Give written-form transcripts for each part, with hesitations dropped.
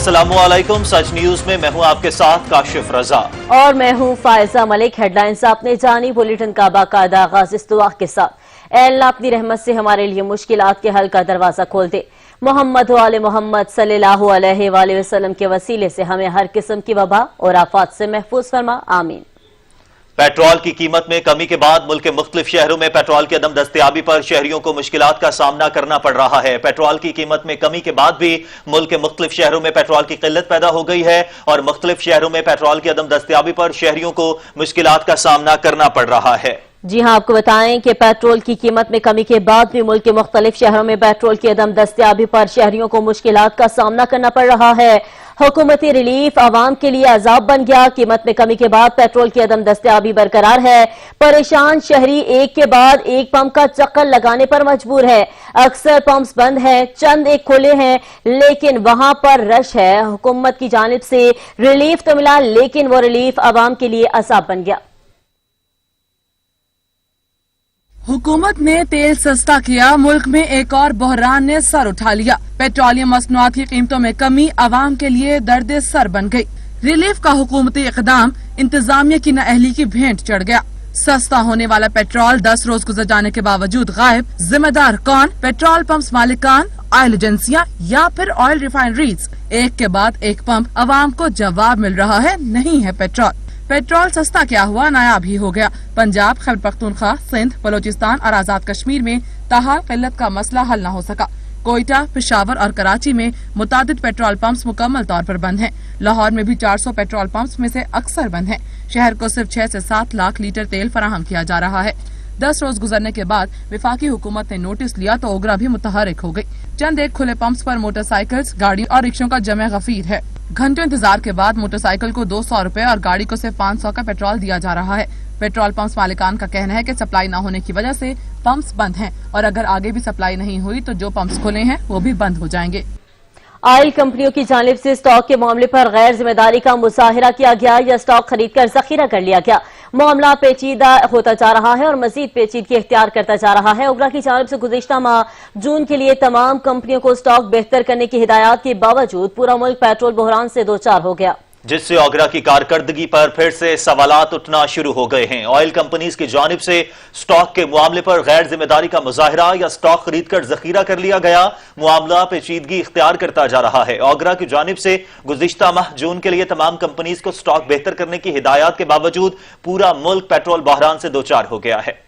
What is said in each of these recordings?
अस्सलामुअलैकुम। सच न्यूज में मैं हूं आपके साथ काशिफ रजा और मैं हूं फायजा मलिक। हेडलाइंस आपने जानी, बुलेटिन का बाकायदा आगाज इस दुआ के साथ। ऐ अल्लाह अपनी रहमत से हमारे लिए मुश्किलात के हल का दरवाजा खोल दे। मोहम्मद व आले मोहम्मद सल्लल्लाहु अलैहि वसल्लम के वसीले से हमें हर किस्म की वबा और आफात से महफूज फरमा, आमीन। पेट्रोल की कीमत में कमी के बाद मुल्क के मुख्तलिफ शहरों में पेट्रोल की अदम दस्तयाबी पर शहरियों को मुश्किलात का सामना करना पड़ रहा है। पेट्रोल की कीमत में कमी के बाद भी मुल्क के मुख्तलिफ शहरों में पेट्रोल की किल्लत पैदा हो गई है और मुख्तलिफ शहरों में पेट्रोल की अदम दस्तयाबी पर शहरियों को मुश्किलात का सामना करना पड़ रहा है। जी हां, आपको बताएं कि पेट्रोल की कीमत में कमी के बाद भी मुल्क के मुख्तलिफ शहरों में पेट्रोल की अदम दस्तयाबी पर शहरियों को मुश्किलात का सामना करना पड़ रहा है। हुकूमती रिलीफ आवाम के लिए अजाब बन गया। कीमत में कमी के बाद पेट्रोल की अदम दस्तयाबी बरकरार है। परेशान शहरी एक के बाद एक पंप का चक्कर लगाने पर मजबूर है। अक्सर पंप्स बंद हैं, चंद एक खुले हैं, लेकिन वहां पर रश है। हुकूमत की जानिब से रिलीफ तो मिला, लेकिन वो रिलीफ आवाम के लिए अजाब बन गया। हुकूमत ने तेल सस्ता किया, मुल्क में एक और बहरान ने सर उठा लिया। पेट्रोलियम मसनूआत की कीमतों में कमी आवाम के लिए दर्द सर बन गई। रिलीफ का हुकूमती इकदाम इंतजामिया की नाअहली की भेंट चढ़ गया। सस्ता होने वाला पेट्रोल 10 रोज गुजर जाने के बावजूद गायब। जिम्मेदार कौन? पेट्रोल पंप मालिकान, ऑयल एजेंसियां या फिर ऑयल रिफाइनरीज? एक के बाद एक पंप आवाम को जवाब मिल रहा है, नहीं है पेट्रोल। पेट्रोल सस्ता क्या हुआ, नायाब ही हो गया। पंजाब, खैबर पख्तूनख्वा, सिंध, बलोचिस्तान और आजाद कश्मीर में ताहाल किल्लत का मसला हल न हो सका। कोयटा, पेशावर और कराची में मुतादिद पेट्रोल पंप्स मुकम्मल तौर पर बंद हैं। लाहौर में भी 400 पेट्रोल पंप्स में से अक्सर बंद हैं। शहर को सिर्फ 6 से 7 लाख लीटर तेल फराहम किया जा रहा है। 10 रोज गुजरने के बाद विफाकी हुकूमत ने नोटिस लिया तो ओगरा भी मुतहरिक हो गई। चंद एक खुले पंप्स पर मोटरसाइकिल्स, गाड़ी और रिक्शों का जमे गफीर है। घंटों इंतजार के बाद मोटरसाइकिल को 200 रुपए और गाड़ी को सिर्फ 500 का पेट्रोल दिया जा रहा है। पेट्रोल पंप्स मालिकान का कहना है कि सप्लाई न होने की वजह से पंप्स बंद हैं और अगर आगे भी सप्लाई नहीं हुई तो जो पंप्स खुले हैं वो भी बंद हो जाएंगे। ऑयल कंपनियों की जानिब से स्टॉक के मामले पर गैर जिम्मेदारी का मुजाहिरा किया गया या स्टॉक खरीद कर जखीरा कर लिया गया। मामला पेचीदा होता जा रहा है और मजीद पेचीदगी इख्तियार करता जा रहा है। ओगरा की जानिब से गुज़िश्ता माह जून के लिए तमाम कंपनियों को स्टॉक बेहतर करने की हिदायत के बावजूद पूरा मुल्क पेट्रोल बहरान से दो चार हो गया, जिससे ओगरा की कारकर्दगी पर फिर से सवालात उठना शुरू हो गए हैं। ऑयल कंपनीज की जानिब से स्टॉक के मामले पर गैर जिम्मेदारी का मुजाहिरा या स्टॉक खरीद कर जखीरा कर लिया गया, मामला पेचीदगी इख्तियार करता जा रहा है। ओगरा की जानिब से गुज़िश्ता माह जून के लिए तमाम कंपनीज को स्टॉक बेहतर करने की हिदायत के बावजूद पूरा मुल्क पेट्रोल बहरान से दो चार हो गया है।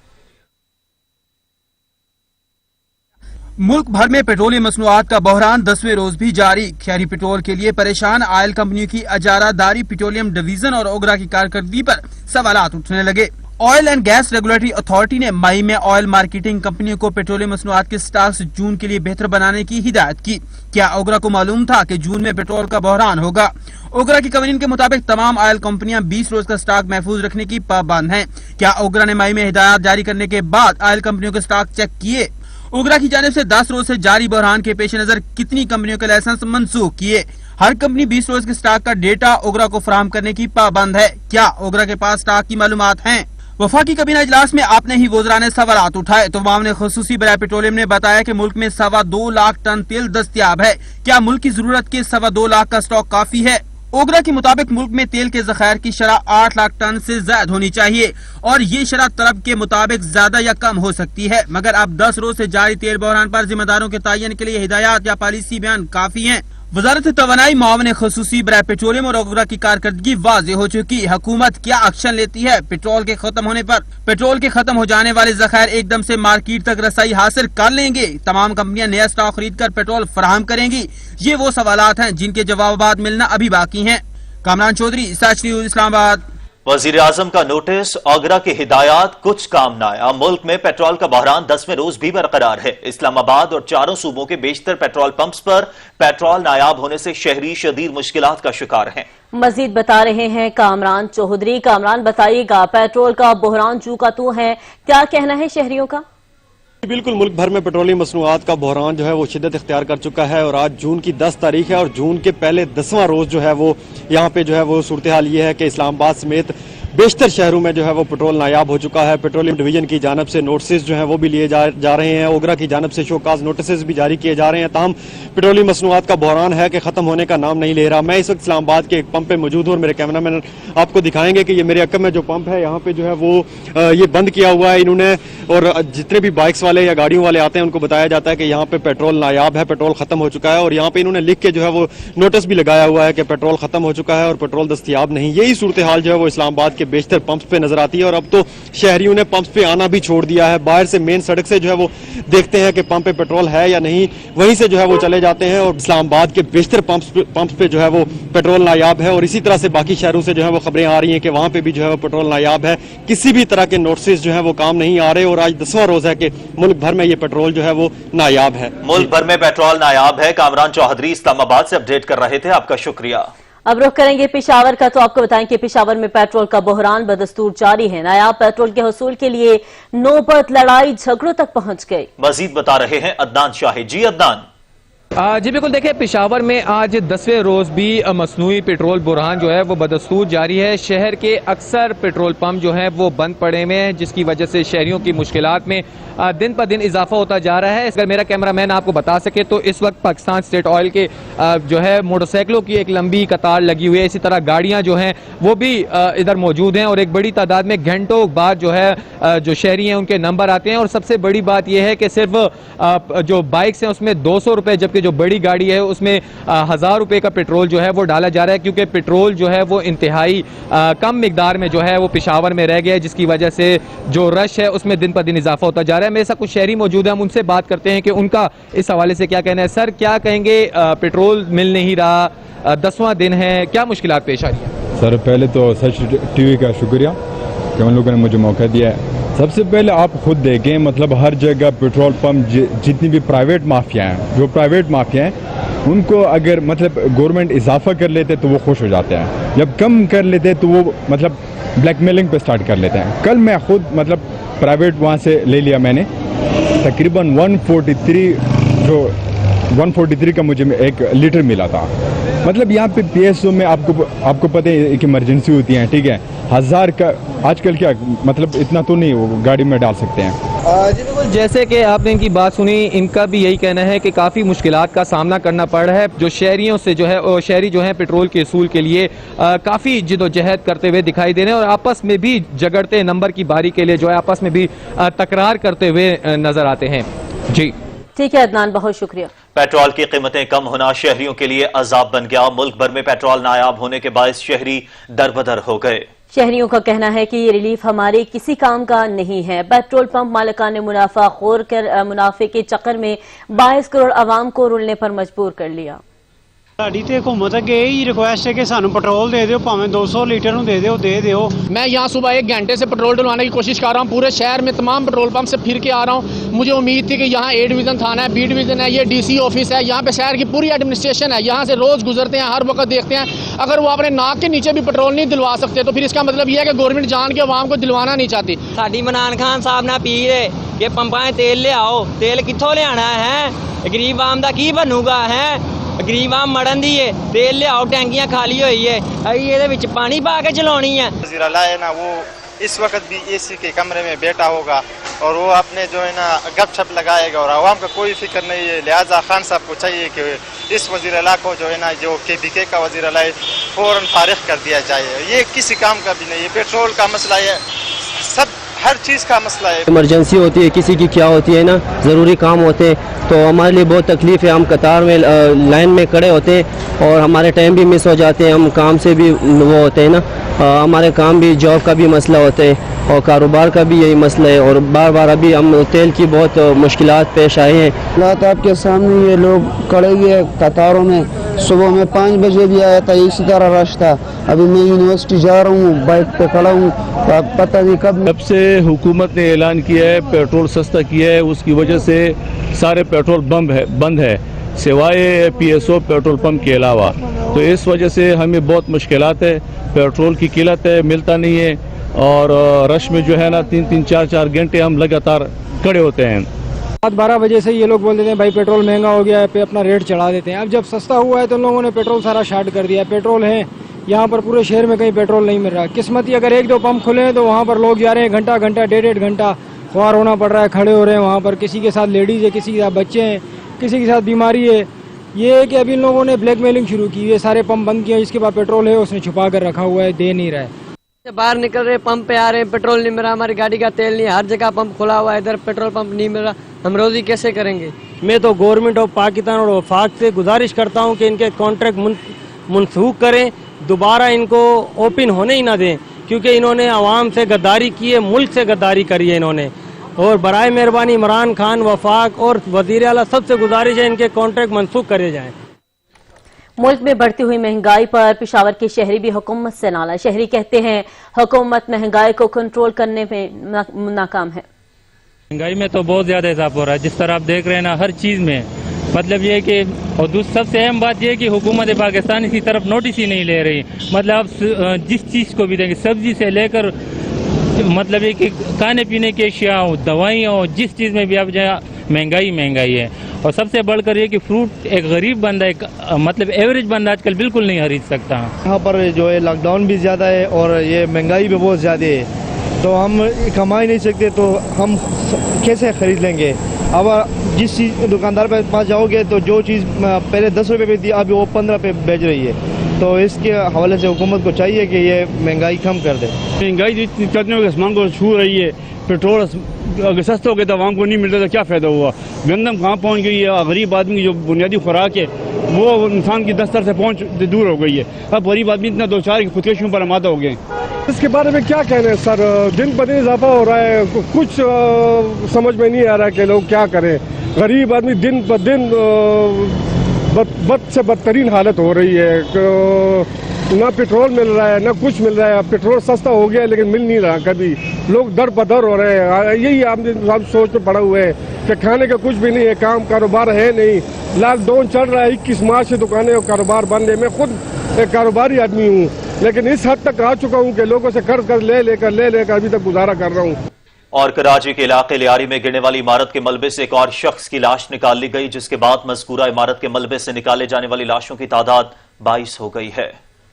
मुल्क भर में पेट्रोलियम मसनूआत का बहरान 10वें रोज भी जारी। खैरी पेट्रोल के लिए परेशान ऑयल कंपनियों की अजारादारी, पेट्रोलियम डिवीजन और ओगरा की कारकर्दगी पर सवालात उठने लगे। Oil and gas regulatory authority ने मई में ऑयल मार्केटिंग कंपनियों को पेट्रोलियम मसनूआत के स्टॉक्स जून के लिए बेहतर बनाने की हिदायत की। क्या ओगरा को मालूम था कि जून में पेट्रोल का बहरान होगा? ओगरा की कवानीन के मुताबिक तमाम ऑयल कंपनियां 20 रोज का स्टॉक महफूज रखने की पाबंद हैं। क्या ओगरा ने मई में हिदायत जारी करने के बाद ऑयल कंपनियों के स्टॉक चेक किए? ओगरा की जानिब से 10 रोज से जारी बहरान के पेश नजर कितनी कंपनियों के लाइसेंस मंसूख किए? हर कंपनी 20 रोज के स्टॉक का डेटा ओगरा को फराहम करने की पाबंद है। क्या ओगरा के पास स्टॉक की मालूमात हैं? वफाकी कैबिनेट इजलास में आपने ही वज़रा ने सवालात उठाए तो मामले खुसूसी बराए पेट्रोलियम ने बताया कि मुल्क में 2.25 लाख टन तेल दस्तयाब है। क्या मुल्क की जरूरत के 2.25 लाख का स्टॉक काफी है? ओगरा के मुताबिक मुल्क में तेल के ज़खायर की शरह 8 लाख टन से ज्यादा होनी चाहिए और ये शरह तलब के मुताबिक ज्यादा या कम हो सकती है, मगर अब 10 रोज से जारी तेल बहरान पर जिम्मेदारों के तयन के लिए हिदायत या पॉलिसी बयान काफी है। वजारत तवानाई मामले खुसूसी बराए पेट्रोलियम और ओगरा की कारकर्दगी वाज़ेह हो चुकी। हुकूमत क्या एक्शन लेती है? पेट्रोल के खत्म होने पर पेट्रोल के खत्म हो जाने वाले ज़खायर एकदम से मार्केट तक रसाई हासिल कर लेंगे? तमाम कंपनियां नया स्टॉक खरीद कर पेट्रोल फराहम करेंगी? ये वो सवालात हैं जिनके जवाब मिलना अभी बाकी हैं। कामरान चौधरी, सच न्यूज़, इस्लामाबाद। वजीर आजम का नोटिस, ओगरा की हिदायत कुछ काम न आया। मुल्क में पेट्रोल का बहरान 10वें रोज भी बरकरार है। इस्लामाबाद और चारों सूबों के बेशतर पेट्रोल पंप्स पर पेट्रोल नायाब होने से शहरी शदीद मुश्किलात का शिकार हैं। मजीद बता रहे हैं कामरान चौधरी। कामरान, बताइएगा, पेट्रोल का बहरान जू का तू है, क्या कहना है शहरियों का? बिल्कुल, मुल्क भर में पेट्रोलियम मसनूआत का बहरान जो है वो शिद्दत इख्तियार कर चुका है और आज जून की 10 तारीख है और जून के पहले 10वां रोज जो है वो यहाँ पे जो है वो सूरत हाल ये है कि इस्लामाबाद समेत بیشتر شہروں میں جو ہے وہ پیٹرول نایاب ہو چکا ہے. پیٹرولیم ڈویژن کی جانب سے نوٹسز جو ہیں وہ بھی لیے جا رہے ہیں. اوگرا کی جانب سے شوکاز نوٹسز بھی جاری کیے جا رہے ہیں. تاہم پیٹرولیم مصنوعات کا بحران ہے کہ ختم ہونے کا نام نہیں لے رہا. میں اس وقت اسلام آباد کے ایک پمپ پہ موجود ہوں اور میرے کیمرہ مین آپ کو دکھائیں گے کہ یہ میرے عقب میں جو پمپ ہے یہاں پہ جو ہے وہ یہ بند کیا ہوا ہے انہوں نے. اور جتنے بھی بائکس والے یا گاڑیوں والے آتے ہیں ان کو بتایا جاتا ہے کہ یہاں پہ پیٹرول نایاب ہے, پیٹرول ختم ہو چکا ہے. اور یہاں پہ انہوں نے لکھ کے جو ہے وہ نوٹس بھی لگایا ہوا ہے کہ پیٹرول ختم ہو چکا ہے اور پیٹرول دستیاب نہیں. یہی صورتحال جو ہے وہ اسلام آباد کے بیشتر پمپس پہ نظر آتی ہے. اور اب تو شہریوں نے پمپس پہ آنا بھی چھوڑ دیا ہے. باہر سے مین سڑک سے جو ہے وہ دیکھتے ہیں کہ پمپ پہ پیٹرول ہے یا نہیں, وہیں سے جو ہے وہ چلے جاتے ہیں. اور اسلام آباد کے بیشتر پمپس پہ جو ہے وہ پیٹرول نایاب ہے. اور اسی طرح سے باقی شہروں سے جو ہے وہ خبریں آ رہی ہیں کہ وہاں پہ بھی جو ہے وہ پیٹرول نایاب ہے. کسی بھی طرح کے نوٹسز جو ہیں وہ کام نہیں آ رہے. اور آج 10واں روز ہے کہ ملک بھر میں یہ پیٹرول جو ہے وہ نایاب ہے. ملک بھر میں پیٹرول نایاب ہے. کامران چوہدری اسلام آباد سے اپڈیٹ کر رہے تھے, آپ کا شکریہ. اب رخ کریں گے پشاور کا, تو آپ کو بتائیں کہ پشاور میں پیٹرول کا بحران بدستور جاری ہے. نایاب پیٹرول کے حصول کے لیے نوبت لڑائی جھگڑوں تک پہنچ گئی. مزید بتا رہے ہیں عدنان شاہد. جی عدنان. جی بالکل, دیکھیں پشاور میں آج 10ویں روز بھی مصنوعی پیٹرول بحران جو ہے وہ بدستور جاری ہے. شہر کے اکثر پیٹرول پمپ جو ہیں وہ بند پڑے ہوئے ہیں, جس کی وجہ سے شہریوں کی مشکلات میں دن پر دن اضافہ ہوتا جا رہا ہے. اگر میرا کیمرہ مین آپ کو بتا سکے تو اس وقت پاکستان اسٹیٹ آئل کے جو ہے موٹر سائیکلوں کی ایک لمبی قطار لگی ہوئی ہے. اسی طرح گاڑیاں جو ہیں وہ بھی ادھر موجود ہیں اور ایک بڑی تعداد میں گھنٹوں بعد جو ہے جو شہری ہیں ان کے نمبر آتے ہیں. اور سب سے بڑی بات یہ ہے کہ صرف جو بائکس ہیں اس میں 200 روپے, جبکہ جو بڑی گاڑی ہے اس میں 1000 روپے کا پیٹرول جو ہے وہ ڈالا جا رہا ہے, کیونکہ پیٹرول جو ہے وہ انتہائی کم مقدار میں جو ہے وہ پشاور میں رہ گیا ہے, جس کی وجہ سے جو رش ہے اس میں دن پر دن اضافہ ہوتا جا رہا ہے. میرے ساتھ کچھ شہری موجود ہیں, ہم ان سے بات کرتے ہیں کہ ان کا اس حوالے سے کیا کہنا ہے. سر کیا کہیں گے, پیٹرول مل نہیں رہا, 10واں دن ہے, کیا مشکلات پیش آ رہی ہیں؟ سر پہلے تو سچ ٹی وی کا شکریہ کہ ان لوگوں نے مجھے موقع دیا ہے. سب سے پہلے آپ خود دیکھیں, مطلب ہر جگہ پیٹرول پمپ جتنی بھی پرائیویٹ مافیا ہیں, جو پرائیویٹ مافیا ہیں ان کو اگر مطلب گورنمنٹ اضافہ کر لیتے تو وہ خوش ہو جاتے ہیں, جب کم کر لیتے تو وہ مطلب بلیک میلنگ پہ سٹارٹ کر لیتے ہیں. کل میں خود مطلب پرائیویٹ وہاں سے لے لیا میں نے, تقریباً 143 کا مجھے ایک لیٹر ملا تھا. مطلب یہاں پہ پی ایس او میں آپ کو پتہ ہے ایک ایمرجنسی ہوتی ہے, ٹھیک ہے, 1000 کا آج کل کیا مطلب اتنا تو نہیں وہ گاڑی میں ڈال سکتے ہیں. جیسے کہ آپ نے ان کی بات سنی, ان کا بھی یہی کہنا ہے کہ کافی مشکلات کا سامنا کرنا پڑ رہا ہے. جو شہریوں سے جو ہے شہری جو ہیں پیٹرول کے حصول کے لیے کافی جد و جہد کرتے ہوئے دکھائی دے رہے ہیں اور آپس میں بھی جگڑتے, نمبر کی باری کے لیے جو ہے آپس میں بھی تکرار کرتے ہوئے نظر آتے ہیں. جی ٹھیک ہے عدنان, بہت شکریہ. پیٹرول کی قیمتیں کم ہونا شہریوں کے لیے عذاب بن گیا. ملک بھر میں پیٹرول نایاب ہونے کے باعث شہری دربدر ہو گئے. شہریوں کا کہنا ہے کہ یہ ریلیف ہمارے کسی کام کا نہیں ہے. پیٹرول پمپ مالکان نے منافع خور کر منافع کے چکر میں 22 کروڑ عوام کو رلنے پر مجبور کر لیا. ਸਾਡੀ ਤੇ ਹਕੂਮਤ ਅੱਗੇ ਇਹੀ ਰਿਕੁਐਸਟ ਹੈ ਕਿ ਸਾਨੂੰ ਪੈਟਰੋਲ ਦੇ ਦਿਓ, ਭਾਵੇਂ 200 ਲੀਟਰ ਨੂੰ ਦੇ ਦਿਓ. मैं यहाँ सुबह 1 घंटे से पेट्रोल डलवाने की कोशिश कर रहा हूँ. पूरे शहर में तमाम पेट्रोल पंप से फिर के आ रहा हूँ. मुझे उम्मीद थी कि यहाँ A डिवीज़न थाना है, B डिवीज़न है, ये DC ऑफिस है, यहाँ पे शहर की पूरी एडमिनिस्ट्रेशन है. यहाँ से रोज़ गुजरते हैं, हर वक्त देखते हैं. अगर वो अपने नाक के नीचे भी पेट्रोल नहीं दिलवा सकते तो फिर इसका मतलब ये है कि गवर्नमेंट जान के अवाम को दिलवाना नहीं चाहती. साडी इमरान खान साहब ने अपील है कि पंपां तेल लियाओ. तेल कित्थों लियाना है? गरीब आम दा की बनूगा है? गरीब आम मरन दी है. तेल लियाओ, टैंकियां खाली हुई है, अभी ये विच पानी पा के चलानी है. वज़ीर आला है ना, वो इस वक्त भी एसी के कमरे में बैठा होगा और वो अपने जो है ना गपशप लगाएगा और आवाम का कोई फिक्र नहीं है. लिहाजा खान साहब को चाहिए कि इस वज़ीर आला को जो है ना, जो KBK का वज़ीर आला है, फौरन फारिग कर दिया जाए. ये किसी काम का भी नहीं है. पेट्रोल का मसला है, सब हर चीज़ का मसला है. इमरजेंसी होती है, किसी की क्या होती है ना, ज़रूरी काम होते हैं तो हमारे लिए बहुत तकलीफ़ है. हम कतार में लाइन में खड़े होते हैं और हमारे टाइम भी मिस हो जाते हैं. हम काम से भी वो होते हैं ना, हमारे काम भी जॉब का भी मसला होता है और कारोबार का भी यही मसला है. और बार बार अभी हम तेल की बहुत मुश्किलात पेश आए हैं. हालात आपके सामने, ये लोग खड़े हुए कतारों में. सुबह में 5 बजे भी आया था, इसी तरह रश था. अभी मैं यूनिवर्सिटी जा रहा हूँ, बाइक पे खड़ा हूँ, पता नहीं कब. जब से हुकूमत ने ऐलान किया है पेट्रोल सस्ता किया है, उसकी वजह से सारे पेट्रोल बंद है सिवाय PSO पेट्रोल पंप के अलावा. तो इस वजह से हमें बहुत मुश्किलात है. पेट्रोल की किल्लत है, मिलता नहीं है और रश में जो है ना 3-3, 4-4 घंटे हम लगातार खड़े होते हैं. रात 12 बजे से ये लोग बोल देते हैं भाई पेट्रोल महंगा हो गया है, पे अपना रेट चढ़ा देते हैं. अब जब सस्ता हुआ है तो लोगों ने पेट्रोल सारा शार्ट कर दिया है. पेट्रोल है यहाँ पर पूरे शहर में कहीं पेट्रोल नहीं मिल रहा है। किस्मती अगर एक दो पंप खुले हैं तो वहाँ पर लोग जा रहे हैं घंटा घंटा डेढ़ घंटा ख्वार होना पड़ रहा है, खड़े हो रहे हैं वहाँ पर। किसी के साथ लेडीज़ है, किसी के साथ बच्चे हैं, किसी के साथ बीमारी है। ये है कि अभी इन लोगों ने ब्लैकमेलिंग शुरू की है, सारे पंप बंद किए, जिसके पास पेट्रोल है उसने छुपा कर रखा हुआ है, दे नहीं रहा है। बाहर निकल रहे पंप पे आ रहे हैं, पेट्रोल नहीं मिल रहा, हमारी गाड़ी का तेल नहीं, हर जगह पंप खुला हुआ है, इधर पेट्रोल पंप नहीं मिल रहा, हम रोजी कैसे करेंगे। मैं तो गवर्नमेंट ऑफ पाकिस्तान और वफाक से गुजारिश करता हूँ कि इनके कॉन्ट्रैक्ट मनसूख करें, दोबारा इनको ओपन होने ही ना दें, क्योंकि इन्होंने आवाम से गद्दारी की है, मुल्क से गद्दारी करी है इन्होंने। और बराए मेहरबानी इमरान खान, वफाक और वजीर आला सबसे गुजारिश है इनके कॉन्ट्रैक्ट मनसूख करे जाएं। मुल्क में बढ़ती हुई महंगाई पर पेशावर के शहरी भी हुकूमत से नाला। शहरी कहते हैं हुकूमत महंगाई को कंट्रोल करने में नाकाम है। महंगाई में तो बहुत ज्यादा इजाफा हो रहा है, जिस तरह आप देख रहे हैं ना, हर चीज में। मतलब ये कि और सबसे अहम बात ये है कि हुकूमत पाकिस्तान इसकी तरफ नोटिस ही नहीं ले रही। मतलब आप जिस चीज को भी देंगे, सब्जी से लेकर मतलब ये कि खाने पीने की अशिया हो, दवाइयाँ हो, जिस चीज में भी आप जाए महंगाई है। और सबसे बढ़कर ये कि फ्रूट एक गरीब बंदा, एक मतलब एवरेज बंदा आजकल बिल्कुल नहीं खरीद सकता। यहाँ पर जो है लॉकडाउन भी ज़्यादा है और ये महंगाई भी बहुत ज़्यादा है, तो हम कमा ही नहीं सकते, तो हम कैसे खरीद लेंगे। अब जिस चीज़ दुकानदार के पास जाओगे तो जो चीज़ पहले 10 रुपये पे थी अभी वो 15 पे बेच रही है। तो इसके हवाले से हुकूमत को चाहिए कि ये महंगाई कम कर दे। महंगाई जितनी चलने के आसमान को छू रही है, पेट्रोल अगर सस्ता हो गया तो आवाम को नहीं मिल रहा तो क्या फ़ायदा हुआ। गंदम कहाँ पहुँच गई है, गरीब आदमी की जो बुनियादी खुराक है वो इंसान की दस्तर से पहुँच दूर हो गई है। अब गरीब आदमी इतना दो चार खुदकशियों पर आमादा हो गए। इसके बारे में क्या कहना है सर, दिन ब दिन इजाफा हो रहा है, कुछ समझ में नहीं आ रहा कि लोग क्या करें। गरीब आदमी दिन ब दिन बद से बदतरीन हालत हो रही है, ना पेट्रोल मिल रहा है ना कुछ मिल रहा है। पेट्रोल सस्ता हो गया है लेकिन मिल नहीं रहा, कभी लोग दर बदर हो रहे हैं। यही हम सोच में पड़े हुए हैं कि खाने का कुछ भी नहीं है, काम कारोबार है नहीं। लॉकडाउन चल रहा है, 21 मार्च से दुकानें और कारोबार बंद है। मैं खुद एक कारोबारी आदमी हूँ, लेकिन इस हद तक आ चुका हूँ कि लोगों से कर्ज ले लेकर अभी तक गुजारा कर रहा हूँ। और कराची के इलाके लियारी में गिरने वाली इमारत के मलबे से एक और शख्स की लाश निकाल ली गई, जिसके बाद मज़कूरा इमारत के मलबे से निकाले जाने वाली लाशों की तादाद 22 हो गई है।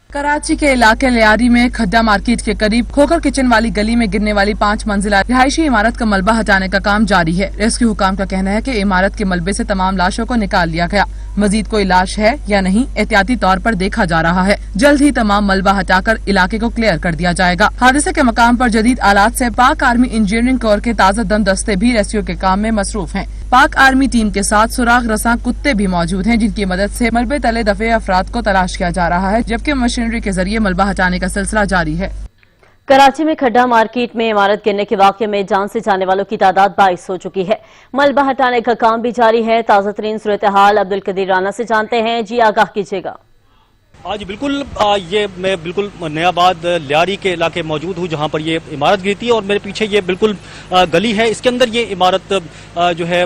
कराची के इलाके लियारी में खड्डा मार्केट के करीब खोकर किचन वाली गली में गिरने वाली 5 मंजिला रिहायशी इमारत का मलबा हटाने का काम जारी है। रेस्क्यू हुकाम का कहना है कि इमारत के मलबे से तमाम लाशों को निकाल लिया गया। मजीद कोई लाश है या नहीं एहतियाती तौर पर देखा जा रहा है। जल्द ही तमाम मलबा हटाकर इलाके को क्लियर कर दिया जाएगा। हादसे के मकाम पर जदीद आलात से पाक आर्मी इंजीनियरिंग कोर के ताज़ा दम दस्ते भी रेस्क्यू के काम में मसरूफ हैं। पाक आर्मी टीम के साथ सुराग रसां कुत्ते भी मौजूद हैं, जिनकी मदद से मलबे तले दफे अफराद को तलाश किया जा रहा है, जबकि मशीनरी के जरिए मलबा हटाने का सिलसिला जारी है। कराची में खड्डा मार्केट में इमारत गिरने के वाक़े में जान से जाने वालों की तादाद 22 हो चुकी है। मलबा हटाने का काम भी जारी है। ताज़ा तरीन सूरत हाल अब्दुल कदीर राना से जानते हैं। जी आगाह कीजिएगा। आज बिल्कुल मैं बिल्कुल नयाबाद लियारी के इलाके मौजूद हूँ, जहाँ पर ये इमारत गिरी थी और मेरे पीछे ये बिल्कुल गली है। इसके अंदर ये इमारत जो है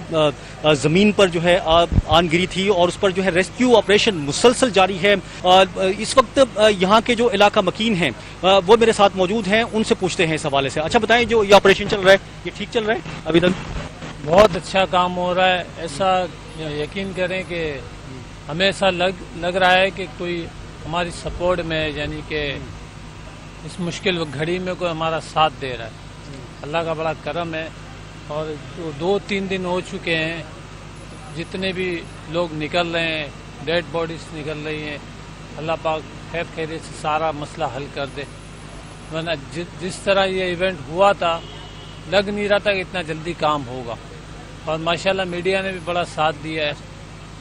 ज़मीन पर जो है आन गिरी थी और उस पर जो है रेस्क्यू ऑपरेशन मुसलसल जारी है। इस वक्त यहाँ के जो इलाका मकीन हैं वो मेरे साथ मौजूद हैं, उनसे पूछते हैं इस हवाले से। अच्छा बताएं, जो ये ऑपरेशन चल रहा है ये ठीक चल रहा है अभी तक? बहुत अच्छा काम हो रहा है। ऐसा यकीन करें कि हमें ऐसा लग रहा है कि कोई हमारी सपोर्ट में, यानी कि इस मुश्किल घड़ी में कोई हमारा साथ दे रहा है। अल्लाह का बड़ा करम है। और 2-3 दिन हो चुके हैं, जितने भी लोग निकल रहे हैं, डेड बॉडीज निकल रही हैं। अल्लाह पाक खैर खैरियत से सारा मसला हल कर दे, वरना जिस तरह ये इवेंट हुआ था लग नहीं रहा था कि इतना जल्दी काम होगा। और माशाल्लाह मीडिया ने भी बड़ा साथ दिया है।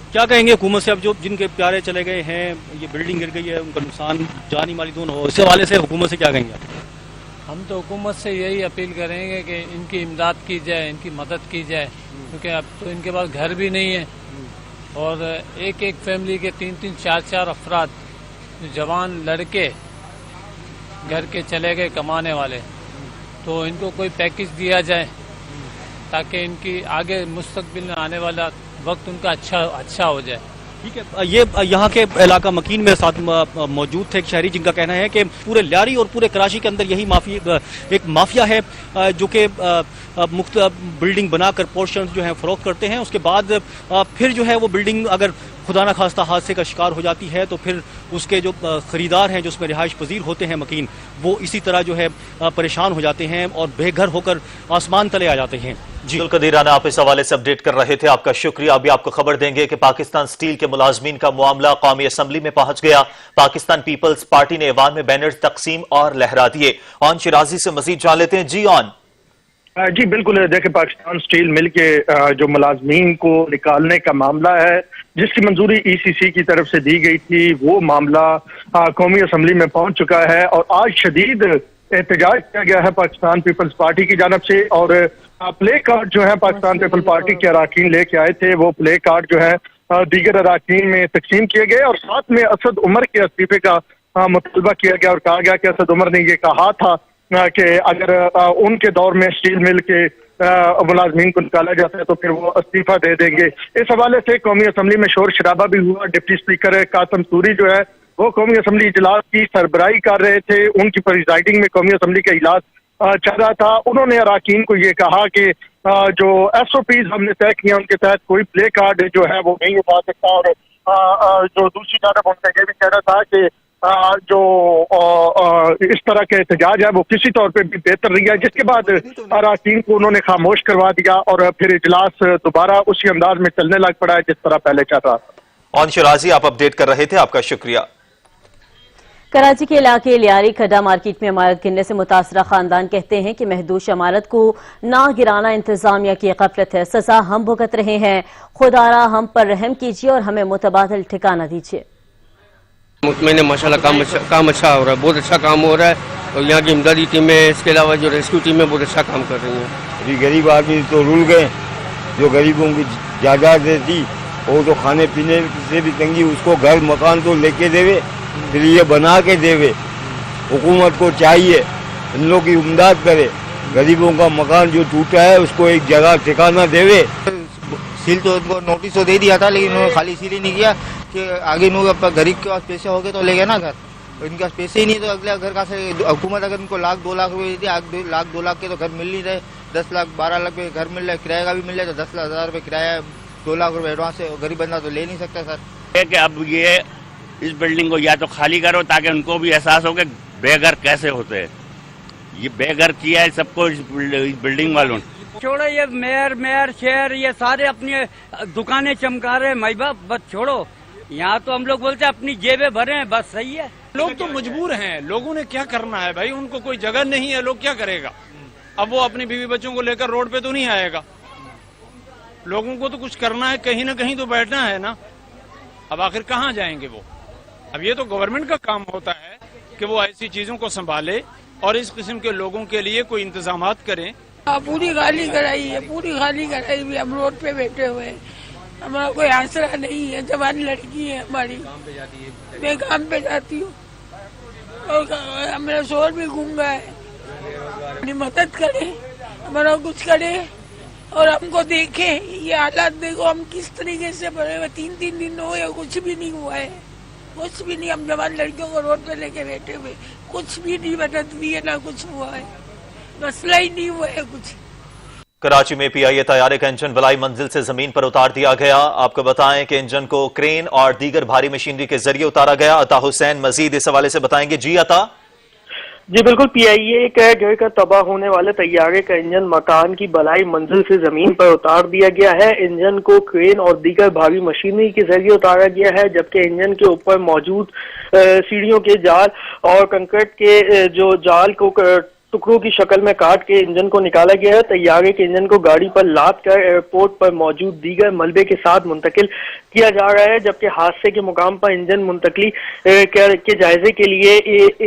क्या कहेंगे हुकूमत से? अब जो जिनके प्यारे चले गए हैं, ये बिल्डिंग गिर गई है, उनका नुकसान जानी माली दोनों हो, इस हवाले से हुकूमत से क्या कहेंगे? हम तो हुकूमत से यही अपील करेंगे कि इनकी इमदाद की जाए, इनकी मदद की जाए, क्योंकि अब तो इनके पास घर भी नहीं है और एक फैमिली के 3-3, 4-4 अफराद जवान लड़के घर के चले गए कमाने वाले, तो इनको कोई पैकेज दिया जाए ताकि इनकी आगे मुस्तकबिल में आने वाला वक्त उनका अच्छा हो जाए। ठीक है, ये यहाँ के इलाका मकीन मेरे साथ मौजूद थे एक शहरी, जिनका कहना है कि पूरे लियारी और पूरे कराची के अंदर यही एक माफिया है जो कि मुख्त बिल्डिंग बनाकर पोर्शन जो है फरोख्त करते हैं। उसके बाद फिर जो है वो बिल्डिंग अगर खुदा न खास्ता हादसे का शिकार हो जाती है तो फिर उसके जो खरीदार हैं, जो उसमें रिहाइश पजीर होते हैं मकीन, वो इसी तरह जो है परेशान हो जाते हैं और बेघर होकर आसमान तले आ जाते हैं। जी अब्दुल राना, आप इस हवाले से अपडेट कर रहे थे, आपका शुक्रिया। अभी आपको खबर देंगे कि पाकिस्तान स्टील के मुलाजमीन का मामला कौमी असम्बली में पहुंच गया। पाकिस्तान पीपल्स पार्टी ने ऐवान में बैनर्स तकसीम और लहरा दिए। ऑन शिराजी से मजीद जान लेते हैं। जी ऑन। जी बिल्कुल, देखें पाकिस्तान स्टील मिल के जो मुलाजमीन को निकालने का मामला है, जिसकी मंजूरी ECC की तरफ से दी गई थी, वो मामला कौमी असम्बली में पहुंच चुका है और आज शदीद एहतजाज किया गया है पाकिस्तान पीपल्स पार्टी की जानब से। और प्ले कार्ड जो है पाकिस्तान पीपल्स पार्टी के अराकीन लेके आए थे, वो प्ले कार्ड जो है दीगर अराकीन में तकसीम किए गए और साथ में असद उमर के इस्तीफे का मुतालबा किया गया और कहा गया कि असद उमर ने ये कहा था कि अगर उनके दौर में स्टील मिल के मुलाजमीन को निकाला जाता है तो फिर वो इस्तीफा दे देंगे। इस हवाले से कौमी असम्बली में शोर शराबा भी हुआ। डिप्टी स्पीकर कासम सूरी जो है वो कौमी असम्बली इजलास की सरबराही कर रहे थे, उनकी प्रिजाइडिंग में कौमी असम्बली का इजलास चल रहा था। उन्होंने अराकीन को ये कहा कि जो SOPs हमने तय किया उनके तहत कोई प्ले कार्ड जो है वो नहीं उठा सकता। और जो दूसरी तरफ उनका ये भी कहना था कि जो इस तरह के एहतजाज है वो किसी तौर पे भी बेहतर रही है, जिसके बाद अराकीन को उन्होंने खामोश करवा दिया और फिर इजलास दोबारा उसी अंदाज में चलने लग पड़ा है जिस तरह पहले चल रहा था। ऑन शिराजी, आप अपडेट कर रहे थे, आपका शुक्रिया। कराची के इलाके लियारी खड्डा मार्केट में इमारत गिरने से मुतासरा खानदान कहते हैं कि महदूश इमारत को ना गिराना इंतजामिया की गफलत है, सजा हम भुगत रहे हैं। खुदारा हम पर रहम कीजिए और हमें मुतबादल ठिकाना दीजिए। मुतमईन माशाल्लाह काम अच्छा हो रहा है, बहुत अच्छा काम हो रहा है और यहाँ की इमदादी टीमें, इसके अलावा जो रेस्क्यू टीमें बहुत अच्छा काम कर रही हैं। अभी गरीब आदमी तो रुल गए, जो गरीबों की जायदाद थी वो तो खाने पीने से भी तंगी, उसको घर मकान तो लेके देवे, फिर ये बना के देवे। हुकूमत को चाहिए इन लोगों की इमदाद करे, गरीबों का मकान जो टूटा है उसको एक जगह ठिकाना देवे। सील तो उनको नोटिस तो दे दिया था, लेकिन उन्होंने खाली सील ही नहीं किया कि आगे गरीब के पास पैसे हो गए तो ले गए ना घर, इनके पास पैसे ही नहीं तो अगले घर का से हुकूमत अगर इनको लाख 2 लाख रुपए देती, लाख 2 लाख के तो घर मिल नहीं रहे, 10 लाख 12 लाख पे घर मिल रहा है, किराए का भी मिल रहा है तो 10,000 रुपये किराया, 2 लाख रुपए एडवांस है, गरीब बंदा तो ले नहीं सकता सर। कि अब ये इस बिल्डिंग को या तो खाली करो ताकि उनको भी एहसास हो कि बेघर कैसे होते हैं। ये बेघर किया है सबको इस बिल्डिंग वालों ने। छोड़ो ये मेयर शहर ये सारे अपनी दुकानें चमका रहे हैं, माई बाप बस छोड़ो। यहाँ तो हम लोग बोलते हैं अपनी जेबें भरे हैं, बस सही है। लोग तो मजबूर हैं, लोगों ने क्या करना है भाई, उनको कोई जगह नहीं है, लोग क्या करेगा। अब वो अपनी बीवी बच्चों को लेकर रोड पे तो नहीं आएगा, लोगों को तो कुछ करना है, कहीं ना कहीं तो बैठना है ना। अब आखिर कहाँ जाएंगे वो। अब ये तो गवर्नमेंट का काम होता है कि वो ऐसी चीजों को संभाले और इस किस्म के लोगों के लिए कोई इंतजामात करें। पूरी खाली कराई है, पूरी खाली कराई हुई, हम रोड पे बैठे हुए हैं, हमारा कोई आसरा नहीं है। जवान लड़की है हमारी, मैं काम पे जाती हूँ और मेरा शोर भी गूंगा है। अपनी मदद करे, हमारा कुछ करे और हमको देखे। ये हालात देखो हम किस तरीके से पड़े हुए, 3-3 दिन हो या कुछ भी नहीं हुआ है, कुछ भी नहीं। हम जवान लड़कियों को रोड पे लेके बैठे हुए, कुछ भी नहीं मदद हुई है, ना कुछ हुआ है, मसला ही नहीं हुआ है कुछ। कराची में PIA तैयारे का इंजन बलाई मंजिल से जमीन पर उतार दिया गया। आपको बताएं कि इंजन को क्रेन और दीगर भारी मशीनरी के जरिए उतारा गया। अता हुसैन मजीद इस हवाले से बताएंगे। जी अता। जी बिल्कुल, PIA का जो है तबाह होने वाले तैयारे का इंजन मकान की बलाई मंजिल से जमीन पर उतार दिया गया है। इंजन को क्रेन और दीगर भारी मशीनरी के जरिए उतारा गया है, जबकि इंजन के ऊपर मौजूद सीढ़ियों के जाल और कंक्रीट के जो जाल को टुकड़ों की शक्ल में काट के इंजन को निकाला गया है। तैयारे के इंजन को गाड़ी पर लाद कर एयरपोर्ट पर मौजूद दीगर मलबे के साथ मुंतकिल किया जा रहा है, जबकि हादसे के मुकाम पर इंजन मुंतकली के जायजे के लिए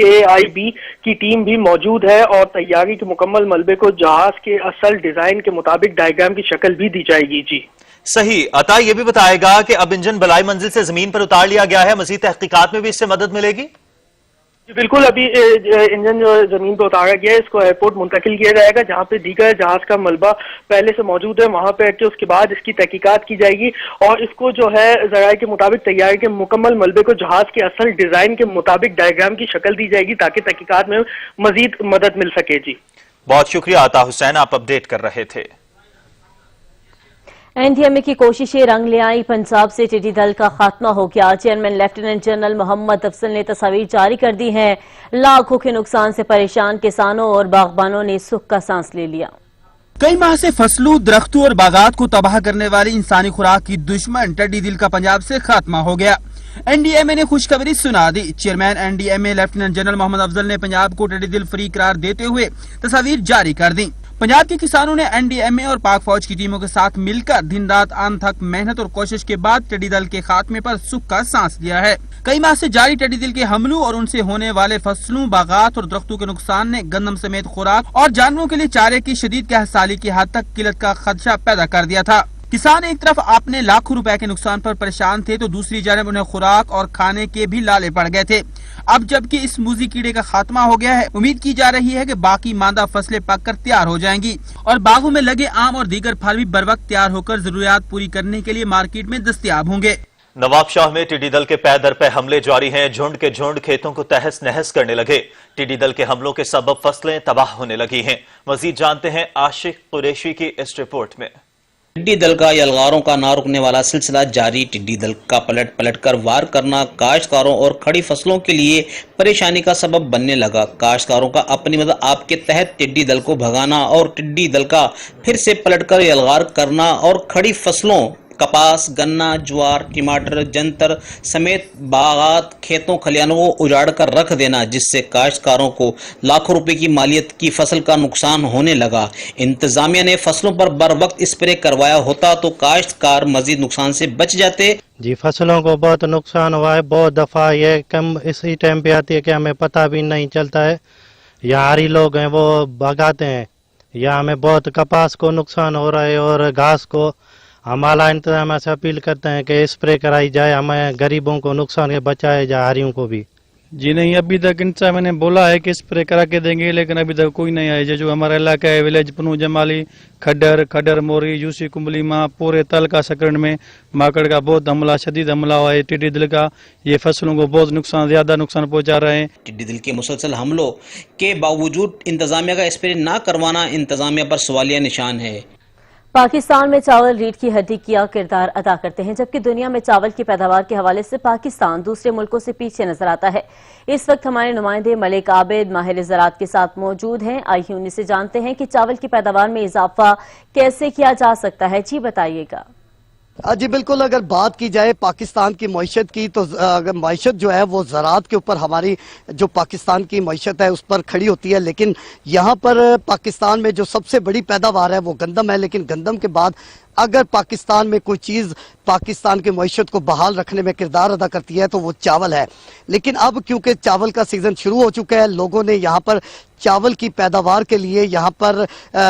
AIB की टीम भी मौजूद है और तैयारी के मुकम्मल मलबे को जहाज के असल डिजाइन के मुताबिक डायग्राम की शक्ल भी दी जाएगी। जी सही। अता ये भी बताएगा कि अब इंजन बलाई मंजिल से जमीन पर उतार लिया गया है, मजीद तहकीकात में भी इससे मदद मिलेगी। बिल्कुल, अभी इंजन जो जमीन पर उतारा गया है इसको एयरपोर्ट मुंतकिल किया जाएगा, जहां पे दीगर जहाज का मलबा पहले से मौजूद है, वहां पे आके उसके बाद इसकी तहकीकात की जाएगी और इसको जो है ज़राए के मुताबिक तैयारी के मुकम्मल मलबे को जहाज के असल डिजाइन के मुताबिक डायग्राम की शक्ल दी जाएगी ताकि तहकीकात में मजीद मदद मिल सके। जी बहुत शुक्रिया अता हुसैन, आप अपडेट कर रहे थे। एनडीएमए की कोशिशें रंग ले आई, पंजाब से टिड्डी दल का खात्मा हो गया। Chairman lieutenant general Mohammad Afzal ने तस्वीर जारी कर दी है। लाखों के नुकसान से परेशान किसानों और बागबानों ने सुख का सांस ले लिया। कई माह से फसलों, दरख्तों और बागात को तबाह करने वाली इंसानी खुराक की दुश्मन टिड्डी दल का पंजाब से खात्मा हो गया। एनडीएमए ने खुशखबरी सुना दी। Chairman NDMA lieutenant general Mohammad Afzal ने पंजाब को टिड्डी दल फ्री करार देते हुए तस्वीर जारी कर दी। पंजाब के किसानों ने एनडीएमए और पाक फौज की टीमों के साथ मिलकर दिन रात अनथक मेहनत और कोशिश के बाद टिड्डी दल के खात्मे पर सुख का सांस लिया है। कई माह से जारी टिड्डी दल के हमलों और उनसे होने वाले फसलों, बागात और दरख्तों के नुकसान ने गंदम समेत खुराक और जानवरों के लिए चारे की शदीद कहसाली की हद तक किल्लत का खदशा पैदा कर दिया था। किसान एक तरफ अपने लाखों रुपए के नुकसान पर परेशान थे तो दूसरी जानब उन्हें खुराक और खाने के भी लाले पड़ गए थे। अब जबकि इस मूजी कीड़े का खात्मा हो गया है, उम्मीद की जा रही है कि बाकी मांदा फसलें पककर तैयार हो जाएंगी और बागों में लगे आम और दीगर फल भी बर वक्त तैयार होकर जरूरियात पूरी करने के लिए मार्केट में दस्तयाब होंगे। नवाबशाह में टिड्डी दल के पै दर पे हमले जारी हैं। झुंड के झुंड खेतों को तहस नहस करने लगे। टिड्डी दल के हमलों के सबब फसलें तबाह होने लगी हैं। मजीद जानते हैं आशिक कुरैशी की इस रिपोर्ट में। टिड्डी दल का यलगारों का ना रुकने वाला सिलसिला जारी। टिड्डी दल का पलट पलट कर वार करना काश्तकारों और खड़ी फसलों के लिए परेशानी का सबब बनने लगा। काश्तकारों का अपनी मदद आपके तहत टिड्डी दल को भगाना और टिड्डी दल का फिर से पलट कर यलगार करना और खड़ी फसलों कपास, गन्ना, ज्वार, टमाटर, जंतर समेत बागात, खेतों खलियानों को उजाड़ कर रख देना, जिससे काश्तकारों को लाखों रुपए की मालियत की फसल का नुकसान होने लगा। इंतजामिया ने फसलों पर बर वक्त स्प्रे करवाया होता तो काश्तकार मजीद नुकसान से बच जाते। जी, फसलों को बहुत नुकसान हुआ है। बहुत दफ़ा ये कम इसी टाइम पे आती है कि हमें पता भी नहीं चलता है। यारी लोग हैं वो भगाते हैं, या हमें बहुत कपास को नुकसान हो रहा है और घास को। हमारा इंतजाम से अपील करते हैं कि स्प्रे कराई जाए, हमें गरीबों को नुकसान से बचाया जाए, हारियों को भी। जी नहीं, अभी तक इनसे मैंने बोला है कि स्प्रे करा के देंगे, लेकिन अभी तक कोई नहीं आया। जो हमारा इलाका है विलेज पनू जमाली, खड्डर मोरी, यूसी कुंबली माँ, पूरे तल का सकरण में माकड़ का बहुत हमला, शदीद हमला हुआ है। टिड्डी दल का ये फसलों को बहुत नुकसान, ज्यादा नुकसान पहुंचा रहे हैं। टिड्डी दल के मुसलसल हमलों के बावजूद इंतजामिया का स्प्रे न करवाना इंतजामिया पर सवालिया निशान है। पाकिस्तान में चावल रीढ़ की हड्डी का किरदार अदा करते हैं, जबकि दुनिया में चावल की पैदावार के हवाले से पाकिस्तान दूसरे मुल्कों से पीछे नजर आता है। इस वक्त हमारे नुमाइंदे मलिक आबिद माहिर ज़राअत के साथ मौजूद हैं। आइए उन्हीं से जानते हैं कि चावल की पैदावार में इजाफा कैसे किया जा सकता है। जी बताइएगा। जी बिल्कुल, अगर बात की जाए पाकिस्तान की मईशत की तो अगर मईशत जो है वो ज़राअत के ऊपर हमारी जो पाकिस्तान की मईशत है उस पर खड़ी होती है। लेकिन यहाँ पर पाकिस्तान में जो सबसे बड़ी पैदावार है वो गंदम है। लेकिन गंदम के बाद अगर पाकिस्तान में कोई चीज़ पाकिस्तान की मईशत को बहाल रखने में किरदार अदा करती है तो वो चावल है। लेकिन अब क्योंकि चावल का सीज़न शुरू हो चुका है, लोगों ने यहाँ पर चावल की पैदावार के लिए यहाँ पर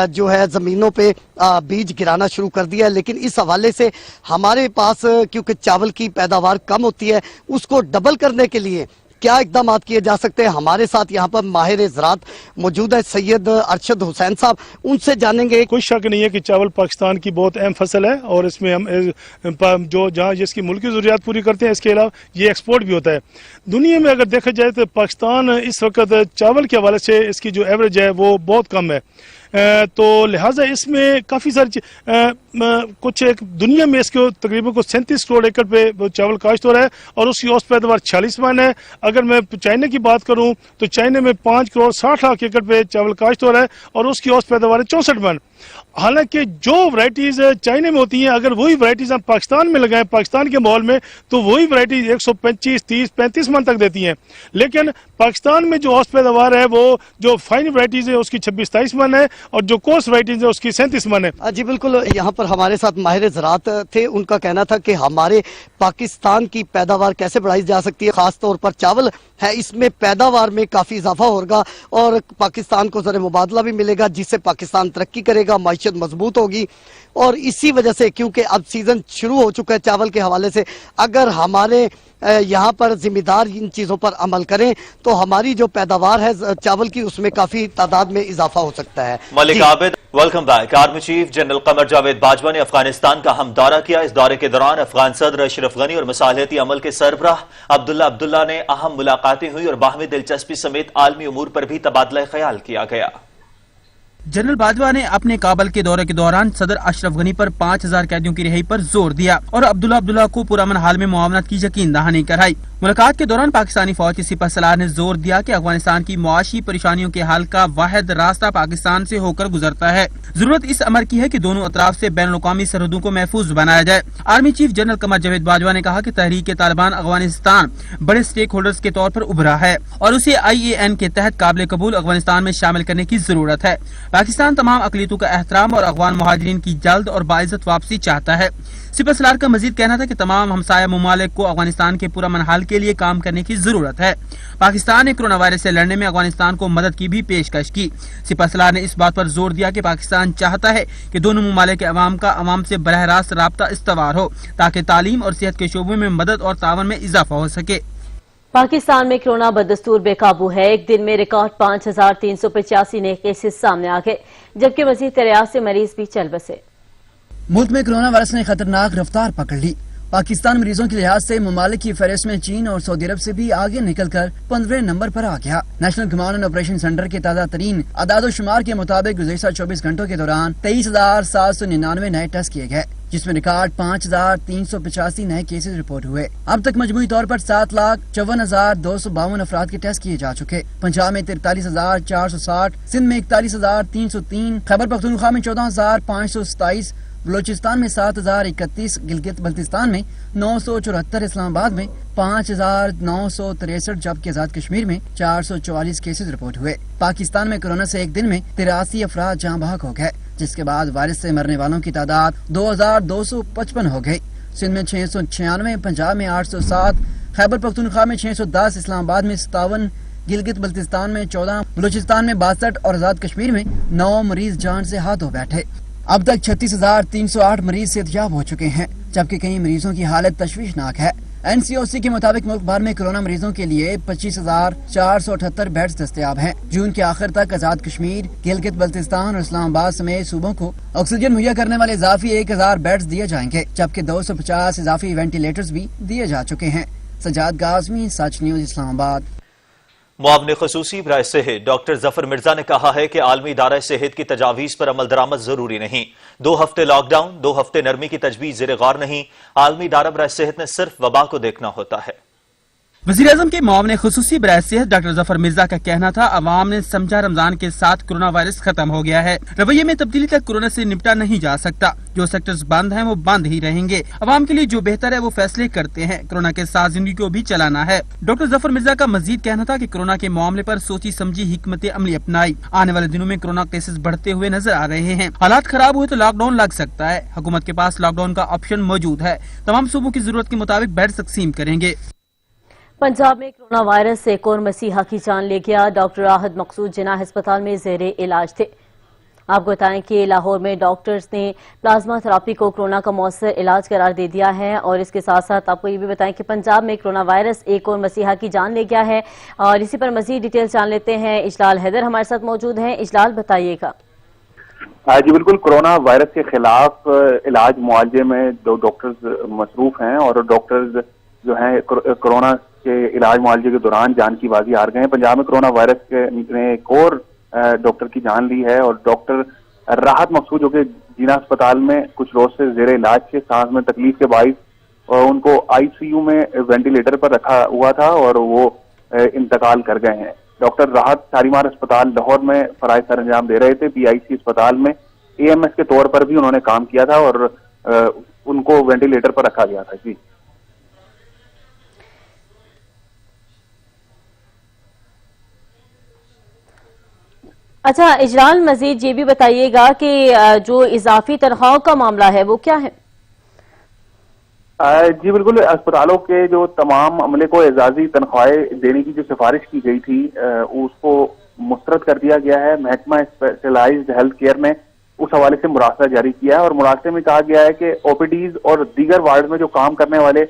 जो है ज़मीनों पे बीज गिराना शुरू कर दिया है। लेकिन इस हवाले से हमारे पास क्योंकि चावल की पैदावार कम होती है, उसको डबल करने के लिए क्या इकदाम किए जा सकते हैं। हमारे साथ यहाँ पर माहिर ज़राअत मौजूद है सैयद अरशद हुसैन साहब, उनसे जानेंगे। कोई शक नहीं है कि चावल पाकिस्तान की बहुत अहम फसल है और इसमें हम जो जहाँ जिसकी मुल्क की ज़रूरियात पूरी करते हैं, इसके अलावा ये एक्सपोर्ट भी होता है। दुनिया में अगर देखा जाए तो पाकिस्तान इस वक्त चावल के हवाले से इसकी जो एवरेज है वो बहुत कम है। तो लिहाजा इसमें काफ़ी सारी कुछ एक दुनिया में इसको तकरीबन को 37 करोड़ एकड़ पे चावल काश्त हो रहा है और उसकी औसत पैदावार 46 मन है। अगर मैं चाइना की बात करूं तो चाइना में 5 करोड़ 60 लाख एकड़ पे चावल काश्त हो रहा है और उसकी औसत पैदावार है 64 मन। हालांकि जो वैरायटीज चाइना में होती हैं, अगर वही वैरायटीज हम पाकिस्तान में लगाएं पाकिस्तान के माहौल में तो वही वैरायटीज 125, 30, 35 मन तक देती हैं। लेकिन पाकिस्तान में जो औसत पैदावार है वो जो फाइन वैरायटीज है उसकी 26-27 मन है और जो कोर्स वैरायटीज है उसकी 37 मन है। जी बिल्कुल, यहाँ पर हमारे साथ माहिर ज़राअत थे, उनका कहना था कि हमारे पाकिस्तान की पैदावार कैसे बढ़ाई जा सकती है। खास तौर पर चावल है, इसमें पैदावार में काफ़ी इजाफा होगा और पाकिस्तान को ज़र मुबादला भी मिलेगा, जिससे पाकिस्तान तरक्की करेगा, मईशत मजबूत होगी। और इसी वजह से क्योंकि अब सीज़न शुरू हो चुका है चावल के हवाले से, अगर हमारे यहाँ पर जिम्मेदार इन चीज़ों पर अमल करें तो हमारी जो पैदावार है चावल की उसमें काफ़ी तादाद में इजाफा हो सकता है। Malik Abid, welcome back. Army chief general Qamar Javed Bajwa ने अफगानिस्तान का हम दौरा किया। इस दौरे के दौरान अफगान सदर अशरफ गनी और मसालियती अमल के सरबराह अब्दुल्ला ने अहम मुलाकातें हुई और बाहमी दिलचस्पी समेत आलमी उमूर पर भी तबादला ख्याल किया गया। जनरल बाजवा ने अपने काबल के दौरे के दौरान सदर अशरफ गनी पर 5000 कैदियों की रिहाई पर जोर दिया और अब्दुल्ला को पुरअमन हाल में मुआवनत की यकीन दहानी कराई। मुलाकात के दौरान पाकिस्तानी फौज के सिपह सलार ने जोर दिया कि अफगानिस्तान की मुआशी परेशानियों के हल का वाहिद रास्ता पाकिस्तान से होकर गुजरता है। जरूरत इस अमर की है कि दोनों अतराफ से बैन अवी सरहदों को महफूज बनाया जाए। Army chief general Qamar Javed Bajwa ने कहा कि तहरीक तालिबान अफगानिस्तान बड़े स्टेक होल्डर्स के तौर पर उभरा है और उसे IAN के तहत काबिल कबूल अफगानिस्तान में शामिल करने की जरूरत है। पाकिस्तान तमाम अकलियतों का एहतराम और अफगान मुहाजिरीन की जल्द और बाइज्जत वापसी चाहता है। सिपह सलार का मजीद कहना था कि तमाम हमसाया ममालिक को अफगानिस्तान के पुरअमन हाल के लिए काम करने की जरूरत है। पाकिस्तान ने कोरोना वायरस से लड़ने में अफगानिस्तान को मदद की भी पेशकश की। सिपह सलार ने इस बात पर जोर दिया कि पाकिस्तान चाहता है कि दोनों ममालिक के अवाम का अवाम से बरह रास्त राब्ता इस्तवार हो ताकि तालीम और सेहत के शोबों में मदद और तावन में इजाफा हो सके। पाकिस्तान में कोरोना बदस्तूर बेकाबू है। एक दिन में रिकॉर्ड 5385 नए केसेस सामने आ गए, जबकि मजीद 83 मरीज भी चल बसे। मुल्क में कोरोना वायरस ने खतरनाक रफ्तार पकड़ ली। पाकिस्तान मरीजों के लिहाज से ममालिक की फहरिस्त में चीन और सऊदी अरब से भी आगे निकलकर 15वें नंबर पर आ गया। National command and operation centre के ताज़ा तरीन अदाद शुमार के मुताबिक गुज़िश्ता 24 घंटों के दौरान 23,799 नए टेस्ट किए गए, जिसमें रिकॉर्ड 5,385 नए केसेस रिपोर्ट हुए। अब तक मजमूई तौर पर 7,54,252 अफराद के टेस्ट किए जा चुके। पंजाब में 43,460, सिंध में 41,303, खैबर पख्तूनख्वा में 14,527, बलोचिस्तान में 7,031, गिलगित बल्तिस्तान में 974, इस्लामाबाद में 5,963, जबकि आजाद कश्मीर में 444 केसेस रिपोर्ट हुए। पाकिस्तान में कोरोना से एक दिन में 83 अफराद जाँ बहक हो गए, जिसके बाद वायरस से मरने वालों की तादाद 2,255 हो गई। सिंध में 696, पंजाब में 807, खैबर पख्तूनख्वा में 610, इस्लामाबाद में 57, गिलगित बल्तिस्तान में 14, बलोचिस्तान में 62 और आजाद कश्मीर में 9 मरीज जान से हाथ धो बैठे। अब तक 36,308 मरीज सेहतयाब हो चुके हैं, जबकि कई मरीजों की हालत तशवीशनाक है। NCOC के मुताबिक मुल्क भर में कोरोना मरीजों के लिए 25,478 बेड्स दस्तयाब हैं। जून के आखिर तक आजाद कश्मीर, गिलगित बल्तिस्तान और इस्लामाबाद समेत सूबों को ऑक्सीजन मुहैया करने वाले इजाफी 1,000 बेड्स दिए जाएंगे, जबकि 250 इजाफी वेंटिलेटर्स भी दिए जा चुके हैं। सजाद गाज़मी, सच न्यूज, इस्लामाबाद। मुआविन ख़ुसूसी बराए सेहत डॉक्टर जफर मिर्जा ने कहा है कि आलमी इदारा सेहत की तजावीज़ पर अमल दरामद जरूरी नहीं। 2 हफ्ते लॉकडाउन, 2 हफ्ते नरमी की तजवीज़ ज़ेर गौर नहीं। आलमी इदारा बराए सेहत ने सिर्फ वबा को देखना होता है। वज़ीर-ए-आज़म के मुआविन ख़ुसूसी बराए सेहत डॉक्टर जफर मिर्जा का कहना था, अवाम ने समझा रमजान के साथ कोरोना वायरस खत्म हो गया है। रवैये में तब्दीली तक कोरोना से निपटा नहीं जा सकता। जो सेक्टर्स बंद हैं वो बंद ही रहेंगे। अवाम के लिए जो बेहतर है वो फैसले करते हैं। कोरोना के साथ जिंदगी को भी चलाना है। डॉक्टर जफर मिर्जा का मजीद कहना था कि कोरोना के मामले पर सोची समझी हिकमत अमली अपनाई। आने वाले दिनों में कोरोना केसेस बढ़ते हुए नजर आ रहे हैं। हालात खराब हुए तो लॉकडाउन लग सकता है। हुकूमत के पास लॉकडाउन का ऑप्शन मौजूद है। तमाम सूबों की जरूरत के मुताबिक बेड तकसीम करेंगे। पंजाब में कोरोना वायरस से एक और मसीहा की जान ले गया। डॉक्टर राहत मकसूद जिन्ना अस्पताल में ज़ेरे इलाज थे। आपको बताएं कि लाहौर में डॉक्टर्स ने प्लाज्मा थेरापी को कोरोना का मौसर इलाज करार दे दिया है। और इसके साथ साथ आपको ये भी बताएं कि पंजाब में कोरोना वायरस एक और मसीहा की जान ले गया है। और इसी पर मजीद डिटेल जान लेते हैं। इजलाल हैदर हमारे साथ मौजूद हैं। इजलाल, बताइएगा। जी बिल्कुल, कोरोना वायरस के खिलाफ इलाज मुआवजे में 2 डॉक्टर्स मसरूफ हैं और डॉक्टर्स जो हैं कोरोना के इलाज मुआवजे के दौरान जान की बाजी हार गए हैं। पंजाब में कोरोना वायरस ने एक और डॉक्टर की जान ली है और डॉक्टर राहत मकसूद जो कि जिन्ना अस्पताल में कुछ रोज से जेर इलाज के सांस में तकलीफ के बाइस और उनको ICU में वेंटिलेटर पर रखा हुआ था और वो इंतकाल कर गए हैं। डॉक्टर राहत शालीमार अस्पताल लाहौर में फराइज सर अंजाम दे रहे थे। PIC अस्पताल में AMS के तौर पर भी उन्होंने काम किया था और उनको वेंटिलेटर पर रखा गया था। जी अच्छा इजलाल, मजीद ये भी बताइएगा कि जो इजाफी तनख्वाह का मामला है वो क्या है? जी बिल्कुल, अस्पतालों के जो तमाम अमले को एजाजी तनख्वाहें देने की जो सिफारिश की गई थी उसको मुस्तरद कर दिया गया है। महकमा स्पेशलाइज्ड हेल्थ केयर ने उस हवाले से मुरासला जारी किया है और मुरासले में कहा गया है कि OPDs और दीगर वार्ड में जो काम करने वाले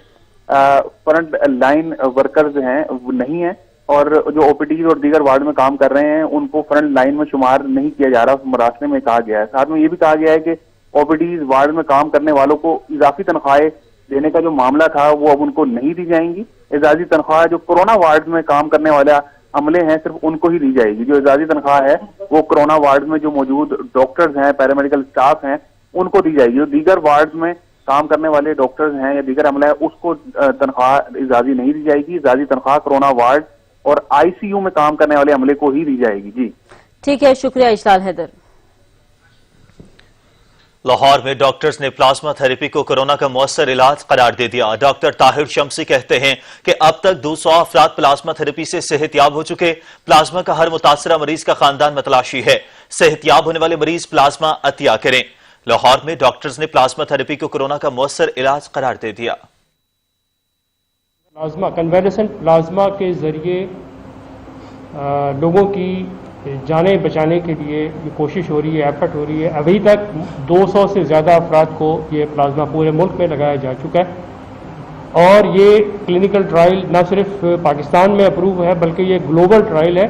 फ्रंट लाइन वर्कर्स हैं वो नहीं है और जो OPDs और दीगर वार्ड में काम कर रहे हैं उनको फ्रंट लाइन में शुमार नहीं किया जा रहा, उस मुरासले में कहा गया है। साथ में ये भी कहा गया है कि OPDs वार्ड में काम करने वालों को इजाफी तनख्वाहें देने का जो मामला था वो अब उनको नहीं दी जाएंगी। इजाफी तनख्वाह जो कोरोना वार्ड में काम करने वाला अमले हैं सिर्फ उनको ही दी जाएगी। जो इजाजी तनख्वाह है वो कोरोना वार्ड में जो मौजूद डॉक्टर्स हैं, पैरामेडिकल स्टाफ हैं, उनको दी जाएगी। जो दीगर वार्ड में काम करने वाले डॉक्टर्स हैं या दीगर अमला है उसको तनख्वाह इजाजी नहीं दी जाएगी। इजाजी तनख्वाह कोरोना वार्ड और ICU में काम करने वाले अमले को ही दी जाएगी। जी ठीक है, शुक्रिया इजलाल हैदर। लाहौर में डॉक्टर्स ने प्लाज्मा थेरेपी को कोरोना का मौसर इलाज करार दे दिया। डॉक्टर ताहिर शम्सी कहते हैं कि अब तक 200 अफराद प्लाज्मा थेरेपी से सेहतयाब हो चुके। प्लाज्मा का हर मुतासरा मरीज का खानदान मतलाशी है। सेहतयाब होने वाले मरीज प्लाज्मा अतिया करें। लाहौर में डॉक्टर्स ने प्लाज्मा थेरेपी को कोरोना का मौसर इलाज करार दे दिया। प्लाज्मा कन्वेलेसेंट प्लाज्मा के जरिए लोगों की जानें बचाने के लिए ये कोशिश हो रही है, एफर्ट हो रही है। अभी तक 200 से ज़्यादा अफराद को ये प्लाज्मा पूरे मुल्क में लगाया जा चुका है और ये क्लिनिकल ट्रायल न सिर्फ पाकिस्तान में अप्रूव है बल्कि ये ग्लोबल ट्रायल है।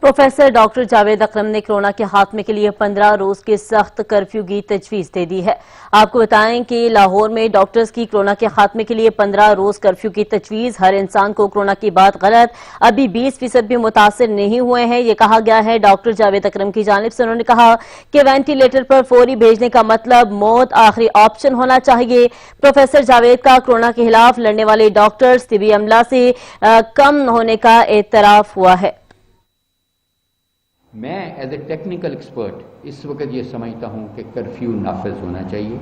प्रोफेसर डॉक्टर जावेद अकरम ने कोरोना के खात्मे के लिए 15 रोज के सख्त कर्फ्यू की तजवीज दे दी है। आपको बताएं कि लाहौर में डॉक्टर्स की कोरोना के खात्मे के लिए 15 रोज कर्फ्यू की तजवीज। हर इंसान को कोरोना की बात गलत, अभी 20% भी मुतासर नहीं हुए हैं, ये कहा गया है। डॉक्टर जावेद अकरम की जानिब से उन्होंने कहा कि वेंटिलेटर पर फौरी भेजने का मतलब मौत आखिरी ऑप्शन होना चाहिए। प्रोफेसर जावेद का कोरोना के खिलाफ लड़ने वाले डॉक्टर्स तिबी अमला से कम होने का एतराफ हुआ है। मैं एज ए टेक्निकल एक्सपर्ट इस वक्त ये समझता हूँ कि कर्फ्यू नाफिज होना चाहिए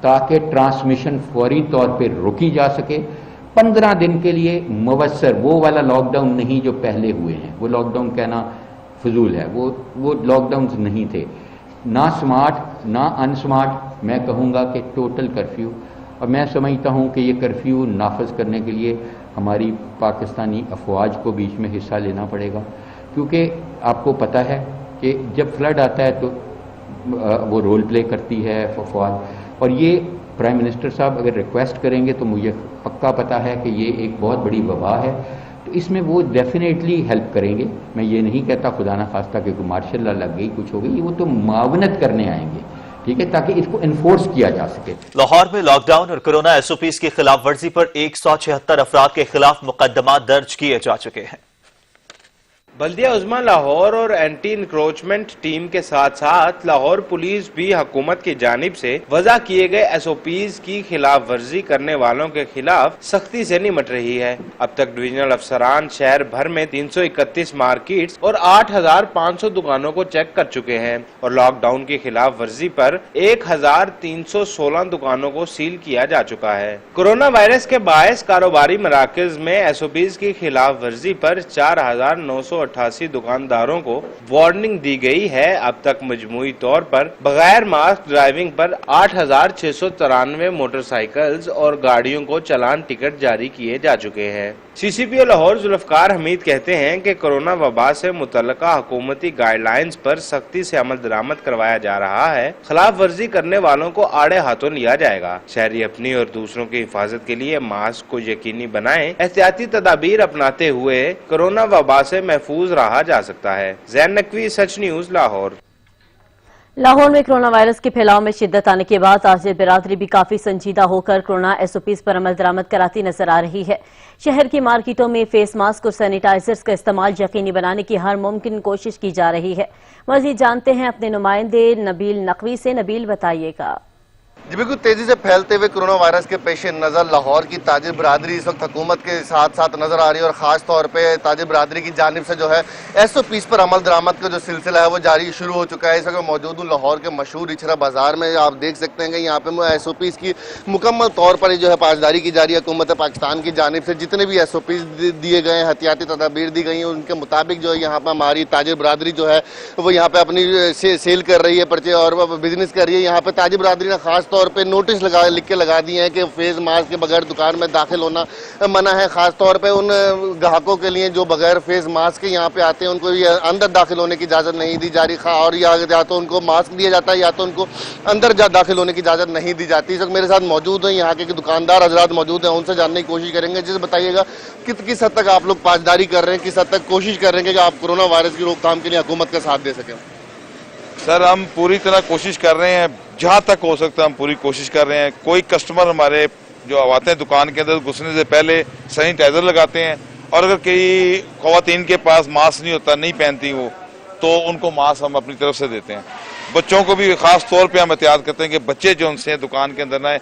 ताकि ट्रांसमिशन फौरी तौर पर रोकी जा सके। 15 दिन के लिए मुवस्सर वो वाला लॉकडाउन नहीं जो पहले हुए हैं, वो लॉकडाउन कहना फजूल है, वो लॉकडाउन नहीं थे। ना स्मार्ट ना अनस्मार्ट, मैं कहूँगा कि टोटल कर्फ्यू। और मैं समझता हूँ कि ये कर्फ्यू नाफिज करने के लिए हमारी पाकिस्तानी अफवाज को बीच में हिस्सा लेना पड़ेगा, क्योंकि आपको पता है कि जब फ्लड आता है तो वो रोल प्ले करती है अफवाज। और ये प्राइम मिनिस्टर साहब अगर रिक्वेस्ट करेंगे तो मुझे पक्का पता है कि ये एक बहुत बड़ी वबा है, तो इसमें वो डेफिनेटली हेल्प करेंगे। मैं ये नहीं कहता खुदा ना खास्ता कि मार्शल लॉ लग गई कुछ हो गई, वो तो मुआवनत करने आएंगे, ठीक है, ताकि इसको इन्फोर्स किया जा सके। लाहौर में लॉकडाउन और कोरोना SOPs की खिलाफ वर्जी पर 176 अफराद के खिलाफ मुकदमा दर्ज किए जा चुके हैं। बल्दिया उज़्मा लाहौर और एंटी इंक्रोचमेंट टीम के साथ साथ लाहौर पुलिस भी हुकूमत की जानिब से वज़ा किए गए SOPs की खिलाफ वर्जी करने वालों के खिलाफ सख्ती से निमट रही है। अब तक डिविजनल अफसरान शहर भर में 331 मार्केट्स और 8500 दुकानों को चेक कर चुके हैं और लॉकडाउन की खिलाफ वर्जी पर 1316 दुकानों को सील किया जा चुका है। कोरोना वायरस के बायस कारोबारी मराकज में SOPs की खिलाफ वर्जी पर 4988 दुकानदारों को वार्निंग दी गई है। अब तक मजमूई तौर पर बगैर मास्क ड्राइविंग पर 8693 मोटरसाइकिल्स और गाड़ियों को चालान टिकट जारी किए जा चुके हैं। CCPO लाहौर जुल्फकार हमीद कहते हैं कि कोरोना वबा से मुतल्लका हुकूमती गाइडलाइंस पर सख्ती से अमल दरामद करवाया जा रहा है। खिलाफ वर्जी करने वालों को आड़े हाथों लिया जाएगा। शहरी अपनी और दूसरों की हिफाजत के लिए मास्क को यकीनी बनाएं। एहतियाती तदाबीर अपनाते हुए कोरोना वबा से महफूज रहा जा सकता है। जैन नकवी, सच न्यूज, लाहौर। लाहौर में कोरोना वायरस के फैलाव में शिद्दत आने के बाद ताजिर बिरादरी भी काफी संजीदा होकर कोरोना SOPs पर अमल दरामद कराती नजर आ रही है। शहर की मार्केटों में फेस मास्क और सैनिटाइजर्स का इस्तेमाल यकीनी बनाने की हर मुमकिन कोशिश की जा रही है। मजीद जानते हैं अपने नुमाइंदे नबील नकवी से। नबील, बताइएगा। जी बिल्कुल, तेजी से फैलते हुए कोरोना वायरस के पेश नज़र लाहौर की ताजिर बरादरी इस वक्त हुकूमत के साथ साथ नजर आ रही है और ख़ास तौर पे ताजिर बरादरी की जानिब से जो है SOPs पर अमल दरामद का जो सिलसिला है वो जारी शुरू हो चुका है। इस वक्त मौजूद हूँ लाहौर के मशहूर इचरा बाजार में। आप देख सकते हैं कि यहाँ पे SOPs की मुकम्मल तौर पर जो है पासदारी की जा रही है हुकूमत पाकिस्तान की जानिब से। जितने भी SOPs दिए गए हैं, एहतियाती तदाबीर दी गई हैं, उनके मुताबिक जो है यहाँ पर हमारी ताजिर बरादरी जो है वो यहाँ पे अपनी सेल कर रही है, पर्चे और बिजनेस कर रही है। यहाँ पे ताजिर बरादरी ने खास तौर पर नोटिस लिख के लगा दिए हैं कि फेस मास्क के बगैर दुकान में दाखिल होना मना है। खास तौर पे उन ग्राहकों के लिए जो बगैर फेस मास्क के यहाँ पे आते हैं उनको अंदर दाखिल होने की इजाज़त नहीं दी जा रही। और या तो उनको मास्क दिया जाता है या तो उनको अंदर दाखिल होने की इजाज़त नहीं दी जाती। इस वक्त मेरे साथ मौजूद हैं यहाँ के दुकानदार हजरात मौजूद हैं, उनसे जानने की कोशिश करेंगे। जिसे बताइएगा किस हद तक आप लोग पासदारी कर रहे हैं, किस हद तक कोशिश कर रहे हैं कि आप कोरोना वायरस की रोकथाम के लिए हुकूमत का साथ दे सकें? सर, हम पूरी तरह कोशिश कर रहे हैं, जहाँ तक हो सकता है हम पूरी कोशिश कर रहे हैं। कोई कस्टमर हमारे जो आते हैं दुकान के अंदर घुसने से पहले सैनिटाइजर लगाते हैं और अगर कई ख़वातीन के पास मास्क नहीं होता, नहीं पहनती वो, तो उनको मास्क हम अपनी तरफ से देते हैं। बच्चों को भी खास तौर पे हम एहतियात करते हैं कि बच्चे जो उनसे दुकान के अंदर ना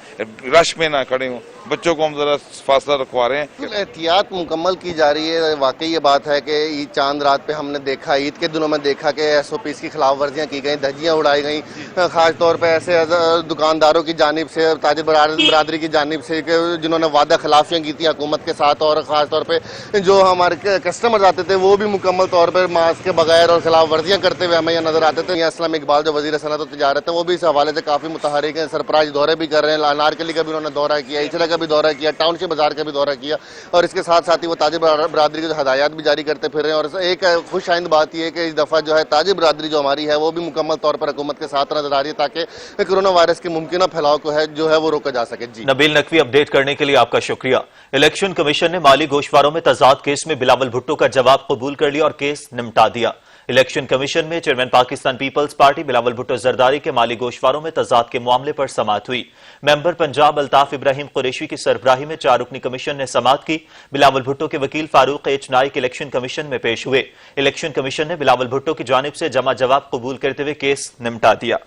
रश में ना खड़े हों, बच्चों को हम जरा फासला रखवा रहे हैं। एहतियात मुकम्मल की जा रही है। वाकई ये बात है कि ईद चांद रात पे हमने देखा, ईद के दिनों में देखा कि SOPs की खिलाफ वर्जियाँ की गई, धज्जियाँ उड़ाई गई, खास तौर पे ऐसे दुकानदारों की जानिब से, ताजिर बरादरी की जानिब से जिन्होंने वादा खिलाफियाँ की थी हुकूमत के साथ, और ख़ास तौर पे जो हमारे कस्टमर्स आते थे वो भी मुकम्मल तौर पर मास्क के बगैर और खिलाफ वर्जियाँ करते हुए हमें यहाँ नजर आते थे। यहाँ इस्लाम इकबाल जो वज़ीर सनअत और तिजारत है वो भी इस हवाले से काफ़ी मुतहरिक हैं, सरप्राइज दौरे भी कर रहे हैं। अनारकली का भी उन्होंने दौरा किया, इचला का भी दौरा किया, टाउनशिप बाजार का भी दौरा किया, और इसके साथ साथ ही वो ताजिर बरादरी की हदायत भी जारी करते फिर रहे हैं। और एक खुश आइंद बात यह है कि इस दफ़ा जो है ताजिर बरादरी जो हमारी है वो भी मुकम्मल तौर पर हुकूमत के साथ नजर आ रही है, ताकि कोरोना वायरस के मुमकिन फैलाव को है जो है वो रोका जा सके। जी नबील नकवी, अपडेट करने के लिए आपका शुक्रिया। इलेक्शन कमीशन ने माली गोशवारों में तजाद केस में बिलावल भुट्टो का जवाब कबूल कर लिया और केस निपटा दिया। इलेक्शन कमीशन में chairman Pakistan peoples party Bilawal Bhutto Zardari के माली गोशवारों में तजाद के मामले पर समाअत हुई। मेंबर पंजाब अल्ताफ इब्राहिम कुरैशी की सरबराही में 4 रुकनी कमीशन ने समाअत की। बिलावल भुट्टो के वकील Farooq H Naik election commission में पेश हुए। इलेक्शन कमीशन ने बिलावल भुट्टो की जानिब से जमा जवाब कबूल करते हुए केस निपटा दिया।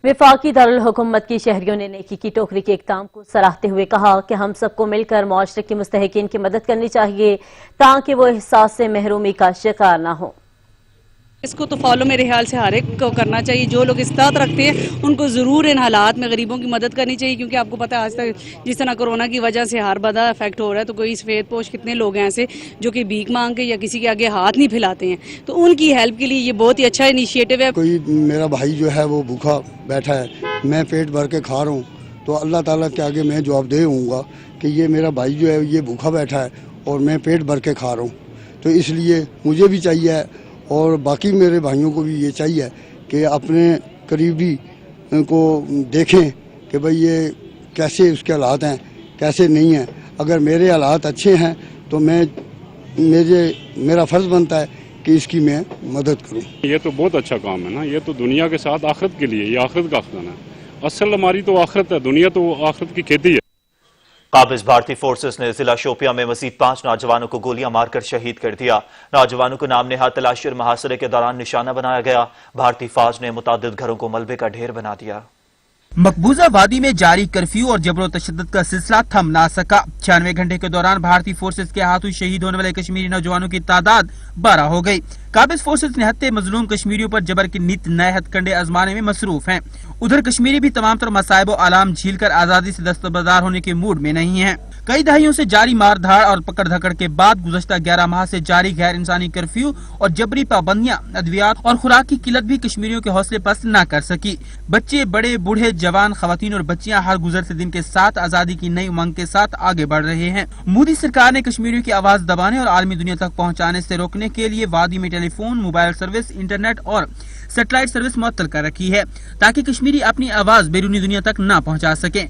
वफाकी दारुल हुकूमत की शहरियों ने नेकी की टोकरी के इक़दाम को सराहते हुए कहा कि हम सबको मिलकर मुआशरे के मुस्तहिकीन की मदद करनी चाहिए ताकि वो एहसास से महरूमी का शिकार ना हो। इसको तो फॉलो मेरे ख्याल से हर एक को करना चाहिए। जो लोग इस्तात रखते हैं उनको ज़रूर इन हालात में गरीबों की मदद करनी चाहिए, क्योंकि आपको पता है आज तक जिस तरह कोरोना की वजह से हर बंदा अफेक्ट हो रहा है, तो कोई सफ़ेद पोश कितने लोग हैं ऐसे जो कि भीख मांग के या किसी के आगे हाथ नहीं फैलाते हैं, तो उनकी हेल्प के लिए ये बहुत ही अच्छा इनिशिएटिव है। कोई मेरा भाई जो है वो भूखा बैठा है, मैं पेट भर के खा रहा हूँ, तो अल्लाह ताला के आगे मैं जवाबदेह होऊंगा कि ये मेरा भाई जो है ये भूखा बैठा है और मैं पेट भर के खा रहा हूँ। तो इसलिए मुझे भी चाहिए और बाकी मेरे भाइयों को भी ये चाहिए कि अपने करीबी को देखें कि भाई ये कैसे उसके हालात हैं, कैसे नहीं हैं। अगर मेरे हालात अच्छे हैं तो मेरा फ़र्ज़ बनता है कि इसकी मैं मदद करूं। ये तो बहुत अच्छा काम है ना, ये तो दुनिया के साथ आखिरत के लिए, ये आखिरत का खजाना है। असल हमारी तो आखिरत है, दुनिया तो आखिरत की खेती है। काबिज भारतीय फोर्सेस ने जिला शोपिया में मजीद 5 नौजवानों को गोलियां मारकर शहीद कर दिया। नौजवानों को नाम नेहाद तलाशी और मुहासरे के दौरान निशाना बनाया गया। भारतीय फौज ने मुतादिद घरों को मलबे का ढेर बना दिया। मकबूजा वादी में जारी कर्फ्यू और जबरो तशद्दुद का सिलसिला थम ना सका। 96 घंटे के दौरान भारतीय फोर्सेस के हाथों शहीद होने वाले कश्मीरी नौजवानों की तादाद 12 हो गई। काबिज फोर्सेस निहत्ते मजलूम कश्मीरियों पर जबर की नित नए हथकंडे आजमाने में मसरूफ हैं। उधर कश्मीरी भी तमाम तर मसाइब और आलाम झील कर आजादी से दस्तबरदार होने के मूड में नहीं है। कई दहाइयों से जारी मार धाड़ और पकड़ धकड़ के बाद गुज़श्ता 11 माह से जारी गैर इंसानी कर्फ्यू और जबरी पाबंदियां, अद्वियात और खुराक की किल्लत भी कश्मीरियों के हौसले पस्त न कर सकी। बच्चे, बड़े, बूढ़े, जवान, खवातीन और बच्चियां हर गुजरते दिन के साथ आजादी की नई उमंग के साथ आगे बढ़ रहे हैं। मोदी सरकार ने कश्मीरियों की आवाज दबाने और आलमी दुनिया तक पहुँचाने से रोकने के लिए वादी में टेलीफोन, मोबाइल सर्विस, इंटरनेट और सैटेलाइट सर्विस मुअत्तल कर रखी है ताकि कश्मीरी अपनी आवाज बैरूनी दुनिया तक न पहुँचा सके।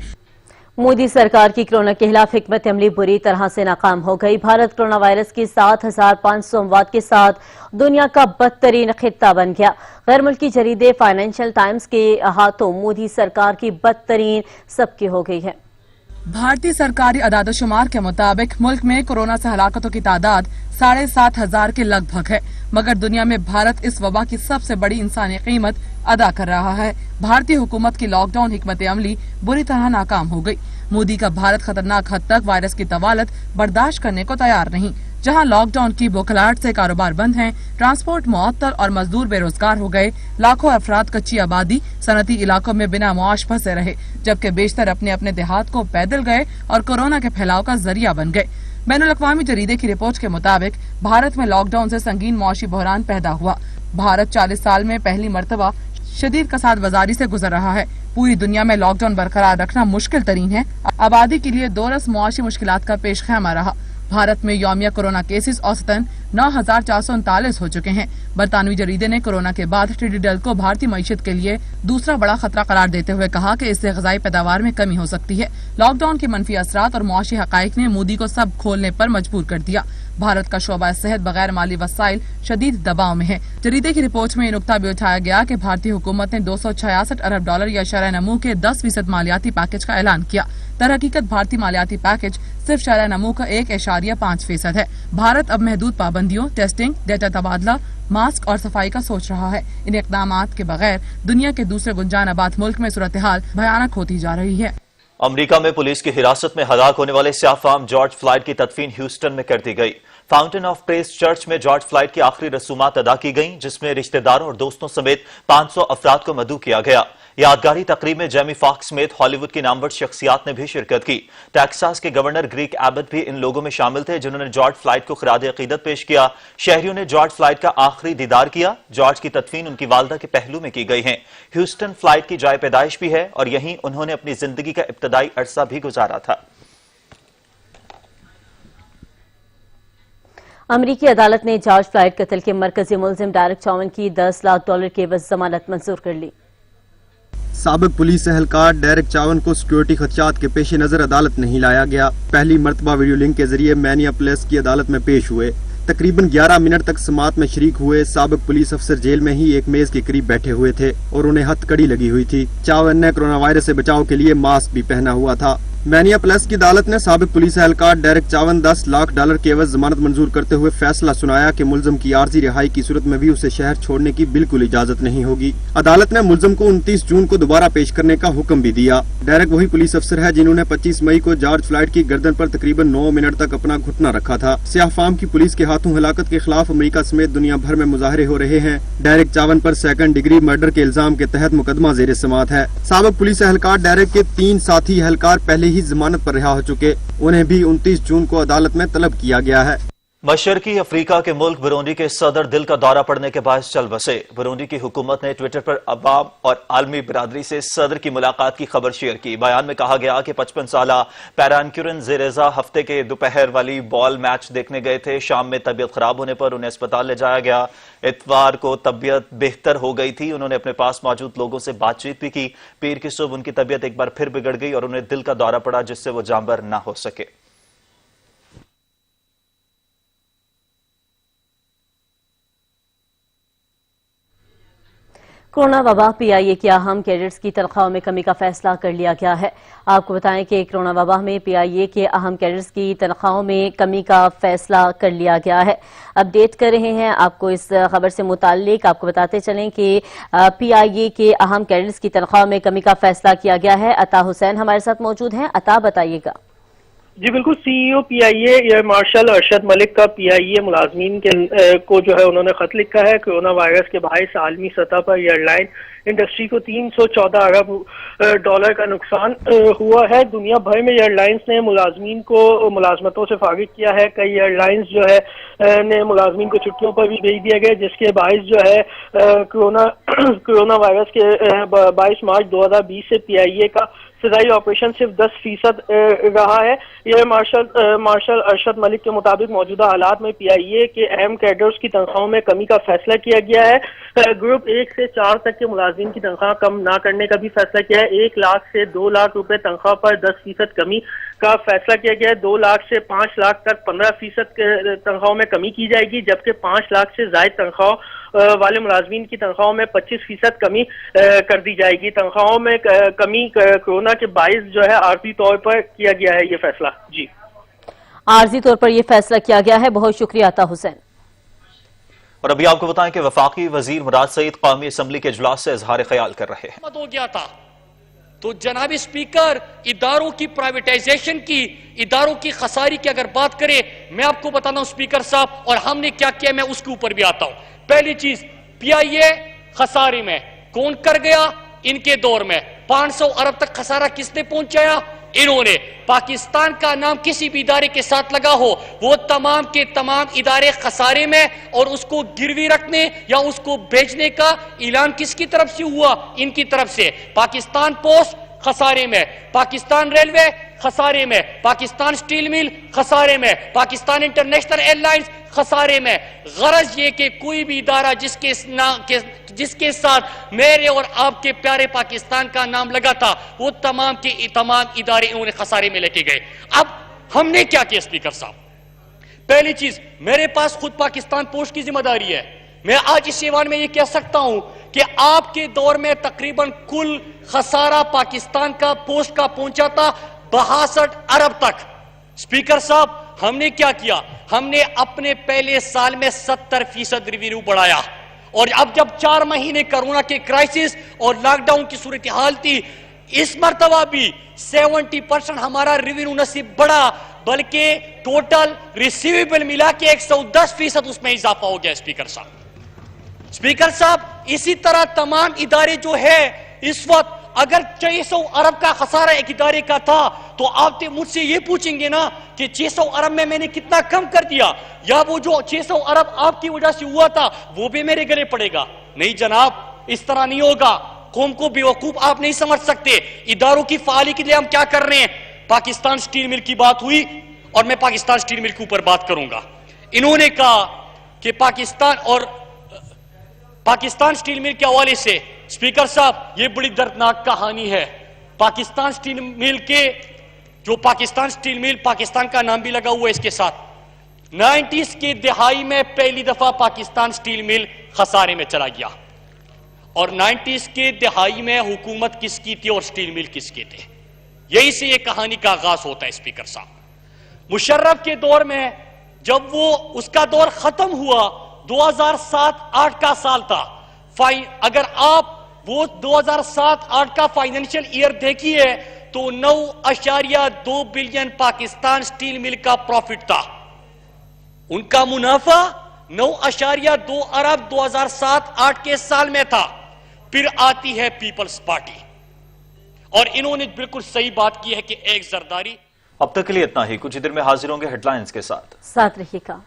मोदी सरकार की कोरोना के खिलाफ हिकमत अमली बुरी तरह से नाकाम हो गई। भारत कोरोना वायरस की 7,500 अमवात के साथ दुनिया का बदतरीन खित्ता बन गया। गैर मुल्की जरीदे फाइनेंशियल टाइम्स के हाथों मोदी सरकार की बदतरीन सबकी हो गई है। भारतीय सरकारी अदाद-ओ-शुमार के मुताबिक मुल्क में कोरोना से हलाकतों की तादाद 7,500 के लगभग है, मगर दुनिया में भारत इस वबा की सबसे बड़ी इंसानी कीमत अदा कर रहा है। भारतीय हुकूमत की लॉकडाउन हिकमत अमली बुरी तरह नाकाम हो गई। मोदी का भारत खतरनाक हद तक वायरस की तवालत बर्दाश्त करने को तैयार नहीं। जहां लॉकडाउन की बौखलाहट से कारोबार बंद हैं, ट्रांसपोर्ट मुअत्तल और मजदूर बेरोजगार हो गए, लाखों अफराद कच्ची आबादी सनती इलाकों में बिना मुआश फंसे रहे, जबकि बेशतर अपने अपने देहात को पैदल गए और कोरोना के फैलाव का जरिया बन गए। बैनुल अक़वामी जरीदे की रिपोर्ट के मुताबिक भारत में लॉकडाउन से संगीन मुआशी बहरान पैदा हुआ। भारत 40 साल में पहली मर्तबा शदीद कसाद बाजारी से गुजर रहा है। पूरी दुनिया में लॉकडाउन बरकरार रखना मुश्किल तरीन है। आबादी के लिए दोरस मुआशी मुश्किलात का पेश खैमा रहा। भारत में यौमिया कोरोना केसेस औसतन 9,439 हो चुके हैं। बरतानवी जरीदे ने कोरोना के बाद टिड्डी दल को भारतीय मईशत के लिए दूसरा बड़ा खतरा करार देते हुए कहा कि इससे ग़िज़ाई पैदावार में कमी हो सकती है। लॉकडाउन के मनफी असरात और मुआशी हक़ाइक़ ने मोदी को सब खोलने पर मजबूर कर दिया। भारत का शोबा सेहत बगैर माली वसाइल शदीद दबाव में है। जरीदे की रिपोर्ट में ये नुक्ता भी उठाया गया कि भारतीय हुकूमत ने $266 अरब या शरह नमू के 10% मालियाती पैकेज का ऐलान किया। दरहकीकत भारतीय मालियाती पैकेज सिर्फ शरह नमू का 1.5% है। भारत अब महदूद पाबंदियों, टेस्टिंग, डेटा तबादला, मास्क और सफाई का सोच रहा है। इन इक़दामात के बगैर दुनिया के दूसरे गुंजान आबाद मुल्क में सूरत हाल भयानक होती जा रही है। अमेरिका में पुलिस की हिरासत में हलाक होने वाले सियाह फाम जॉर्ज फ्लॉयड की तदफीन ह्यूस्टन में कर दी गई। फाउंटेन ऑफ प्रेस चर्च में जॉर्ज फ्लॉयड की आखिरी रसूमात अदा की गईं, जिसमें रिश्तेदारों और दोस्तों समेत 500 अफराद को मदऊ किया गया। यादगारी तकरीब में जेमी फॉक्स समेत हॉलीवुड की नामवर शख्सियात ने भी शिरकत की। टेक्सास के गवर्नर ग्रीक एबट भी इन लोगों में शामिल थे, जिन्होंने जॉर्ज फ्लॉयड को खिराद अकीदत पेश किया। शहरियों ने जॉर्ज फ्लॉयड का आखिरी दीदार किया। जॉर्ज की तदफीन उनकी वालदा के पहलू में की गई है। ह्यूस्टन फ्लॉयड की जाए पैदाइश भी है और यहीं उन्होंने अपनी जिंदगी का इब्तदाई अरसा भी गुजारा था। अमरीकी अदालत ने जॉर्ज फ्लॉयड कत्ल के मरकजी मुलजिम डेरेक चावन की $10 लाख के एवज जमानत मंजूर कर ली। साबिक पुलिस एहलकार डेरेक चावन को सिक्योरिटी खदशात के पेश नजर अदालत नहीं लाया गया। पहली मरतबा वीडियो लिंक के जरिए मिनियापोलिस की अदालत में पेश हुए। तकरीबन 11 मिनट तक समाअत में शरीक हुए। साबिक पुलिस अफसर जेल में ही एक मेज के करीब बैठे हुए थे और उन्हें हथकड़ी लगी हुई थी। चावन ने कोरोना वायरस से बचाव के लिए मास्क भी पहना हुआ था। मिनियापोलिस की अदालत ने साबिक पुलिस एहलकार डेरेक चावन $10 लाख के एवज जमानत मंजूर करते हुए फैसला सुनाया कि मुलजिम की आर्जी रिहाई की सूरत में भी उसे शहर छोड़ने की बिल्कुल इजाजत नहीं होगी। अदालत ने मुलजिम को 29 जून को दोबारा पेश करने का हुक्म भी दिया। डेरेक वही पुलिस अफसर है जिन्होंने 25 मई को जॉर्ज फ्लॉयड की गर्दन पर तकरीबन 9 मिनट तक अपना घुटना रखा था। सियाह फाम की पुलिस के हाथों हलाकत के खिलाफ अमेरिका समेत दुनिया भर में मुजाहरे हो रहे हैं। डेरेक चावन पर 2nd डिग्री मर्डर के इल्जाम के तहत मुकदमा जेर समाअत है। साबिक पुलिस एहलकार डेरेक के 3 साथी एहलकार पहले ही जमानत पर रिहा हो चुके। उन्हें भी 29 जून को अदालत में तलब किया गया है। मशरकी अफ्रीका के मुल्क बुरुंडी के सदर दिल का दौरा पड़ने के बाद चल बसे। बुरुंडी की हुकूमत ने ट्विटर पर अवाम और आलमी बिरादरी से सदर की मुलाकात की खबर शेयर की। बयान में कहा गया कि 55 साला पैरानक्यूरन जेरेजा हफ्ते के दोपहर वाली बॉल मैच देखने गए थे। शाम में तबीयत खराब होने पर उन्हें अस्पताल ले जाया गया। इतवार को तबीयत बेहतर हो गई थी। उन्होंने अपने पास मौजूद लोगों से बातचीत भी की। पीर की सुबह उनकी तबीयत एक बार फिर बिगड़ गई और उन्हें दिल का दौरा पड़ा, जिससे वो जानबर न हो सके। कोरोना वबा PIA के अहम कैडर्स की तनख्वाहों में कमी का फैसला कर लिया गया है। आपको बताएं कि कोरोना वबा में PIA के अहम कैडर्स की तनख्वाहों में कमी का फैसला कर लिया गया है। अपडेट कर रहे हैं आपको इस खबर से मुताल्लिक। आपको बताते चलें कि PIA के अहम कैडर्स की तनख्वाहों में कमी का फैसला किया गया है। अता हुसैन हमारे साथ मौजूद हैं। अता, बताइएगा। जी बिल्कुल, CEO PIA air marshal Arshad Malik का PIA मुलाजमीन को जो है उन्होंने खत लिखा है। कोरोना वायरस के बायस आलमी सतह पर एयरलाइन इंडस्ट्री को $314 अरब का नुकसान हुआ है। दुनिया भर में एयरलाइंस ने मुलाजमीन को मुलाजमतों से फारिग किया है। कई एयरलाइंस जो है ने मुलाजमीन को छुट्टियों पर भी भेज दिया गया, जिसके बायस जो है कोरोना वायरस के 22 मार्च 2020 से PIA का फिजाई ऑपरेशन सिर्फ 10% रहा है। एयर मार्शल अरशद मलिक के मुताबिक मौजूदा हालात में PIA के अहम कैडर्स की तनख्वाहों में कमी का फैसला किया गया है। ग्रुप 1 से 4 तक के मुलाजिम की तनख्वाह कम ना करने का भी फैसला किया है। 1 लाख से 2 लाख रुपए तनख्वाह पर 10% कमी का फैसला किया गया है। 2 लाख से 5 लाख तक 15% तनख्वाहों में कमी की जाएगी, जबकि 5 लाख से जायद तनख्वाह वाले मुलाजमीन की तनख्वाहों में 25% कमी कर दी जाएगी। तनख्वाहों में कमी कोरोना के बायस जो है आर्जी तौर पर किया गया है ये फैसला। जी, आर्जी तौर पर यह फैसला किया गया है। बहुत शुक्रिया अता हुसैन। और अभी आपको बताएं कि वफाकी वजीर मुराद सईद कौमी असम्बली के इजलास से इजहार ख्याल कर रहे हैं। हो गया था तो जनाब स्पीकर, इदारों की प्राइवेटाइजेशन की, इदारों की खसारी की अगर बात करें, मैं आपको बताता हूं स्पीकर साहब, और हमने क्या किया मैं उसके ऊपर भी आता हूं। पहली चीज, PIA खसारे में कौन कर गया? इनके दौर में 500 अरब तक खसारा किसने पहुंचाया? इन्होंने। पाकिस्तान का नाम किसी भी इदारे के साथ लगा हो, वो तमाम के तमाम इदारे खसारे में, और उसको गिरवी रखने या उसको बेचने का ऐलान किसकी तरफ से हुआ? इनकी तरफ से। पाकिस्तान पोस्ट खसारे में, पाकिस्तान रेलवे खसारे में, पाकिस्तान स्टील मिल खसारे में, पाकिस्तान इंटरनेशनल एयरलाइंस खसारे में। गरज ये कि कोई भी इदारा जिसके साथ मेरे और आपके प्यारे पाकिस्तान का नाम लगा था, वो तमाम के तमाम इदारे इन्होंने खसारे में लेके गए। अब हमने क्या किया स्पीकर साहब? पहली चीज, मेरे पास खुद पाकिस्तान पोस्ट की जिम्मेदारी है। मैं आज इस ऐवान में ये कह सकता हूं कि आपके दौर में तकरीबन कुल खसारा पाकिस्तान का पोस्ट का पहुंचा था 62 अरब तक। स्पीकर साहब, हमने क्या किया? हमने अपने पहले साल में 70% रेवेन्यू बढ़ाया, और अब जब 4 महीने कोरोना के क्राइसिस और लॉकडाउन की सूरत हाल थी, इस मर्तबा भी 70% हमारा रेवेन्यू न सिर्फ बढ़ा बल्कि टोटल रिसीवेबल मिला के 110% उसमें इजाफा हो गया। स्पीकर साहब, इसी तरह तमाम इदारे जो है इस वक्त, अगर 600 अरब का खसारा एक इदारे का था तो आप मुझसे ये पूछेंगे ना कि 600 अरब में मैंने कितना कम कर दिया, या वो जो 600 अरब आपकी वजह से हुआ था वो भी मेरे गले पड़ेगा? नहीं जनाब, इस तरह नहीं होगा। कौम को बेवकूफ आप नहीं समझ सकते। इदारों की फाली के लिए हम क्या कर रहे हैं? पाकिस्तान स्टील मिल की बात हुई और मैं पाकिस्तान स्टील मिल के ऊपर बात करूंगा। इन्होंने कहा कि पाकिस्तान स्टील मिल के हवाले से, स्पीकर साहब, ये बड़ी दर्दनाक कहानी है। पाकिस्तान स्टील मिल के, जो पाकिस्तान स्टील मिल, पाकिस्तान का नाम भी लगा हुआ है इसके साथ। 90s की दिहाई में पहली दफा पाकिस्तान स्टील मिल खसारे में चला गया, और 90s के दिहाई में हुकूमत किसकी थी और स्टील मिल किसके थे? यही से ये कहानी का आगाज होता है। स्पीकर साहब, मुशर्रफ के दौर में जब वो उसका दौर खत्म हुआ, 2007-8 का साल था। अगर आप वो 2007-8 का फाइनेंशियल ईयर देखिए तो 9.2 बिलियन पाकिस्तान स्टील मिल का प्रॉफिट था। उनका मुनाफा 9.2 अरब 2007-8 के साल में था। फिर आती है पीपल्स पार्टी, और इन्होंने बिल्कुल सही बात की है कि एक जरदारी। अब तक के लिए इतना ही। कुछ ही देर में हाजिर होंगे हेडलाइंस के साथ रहिएगा।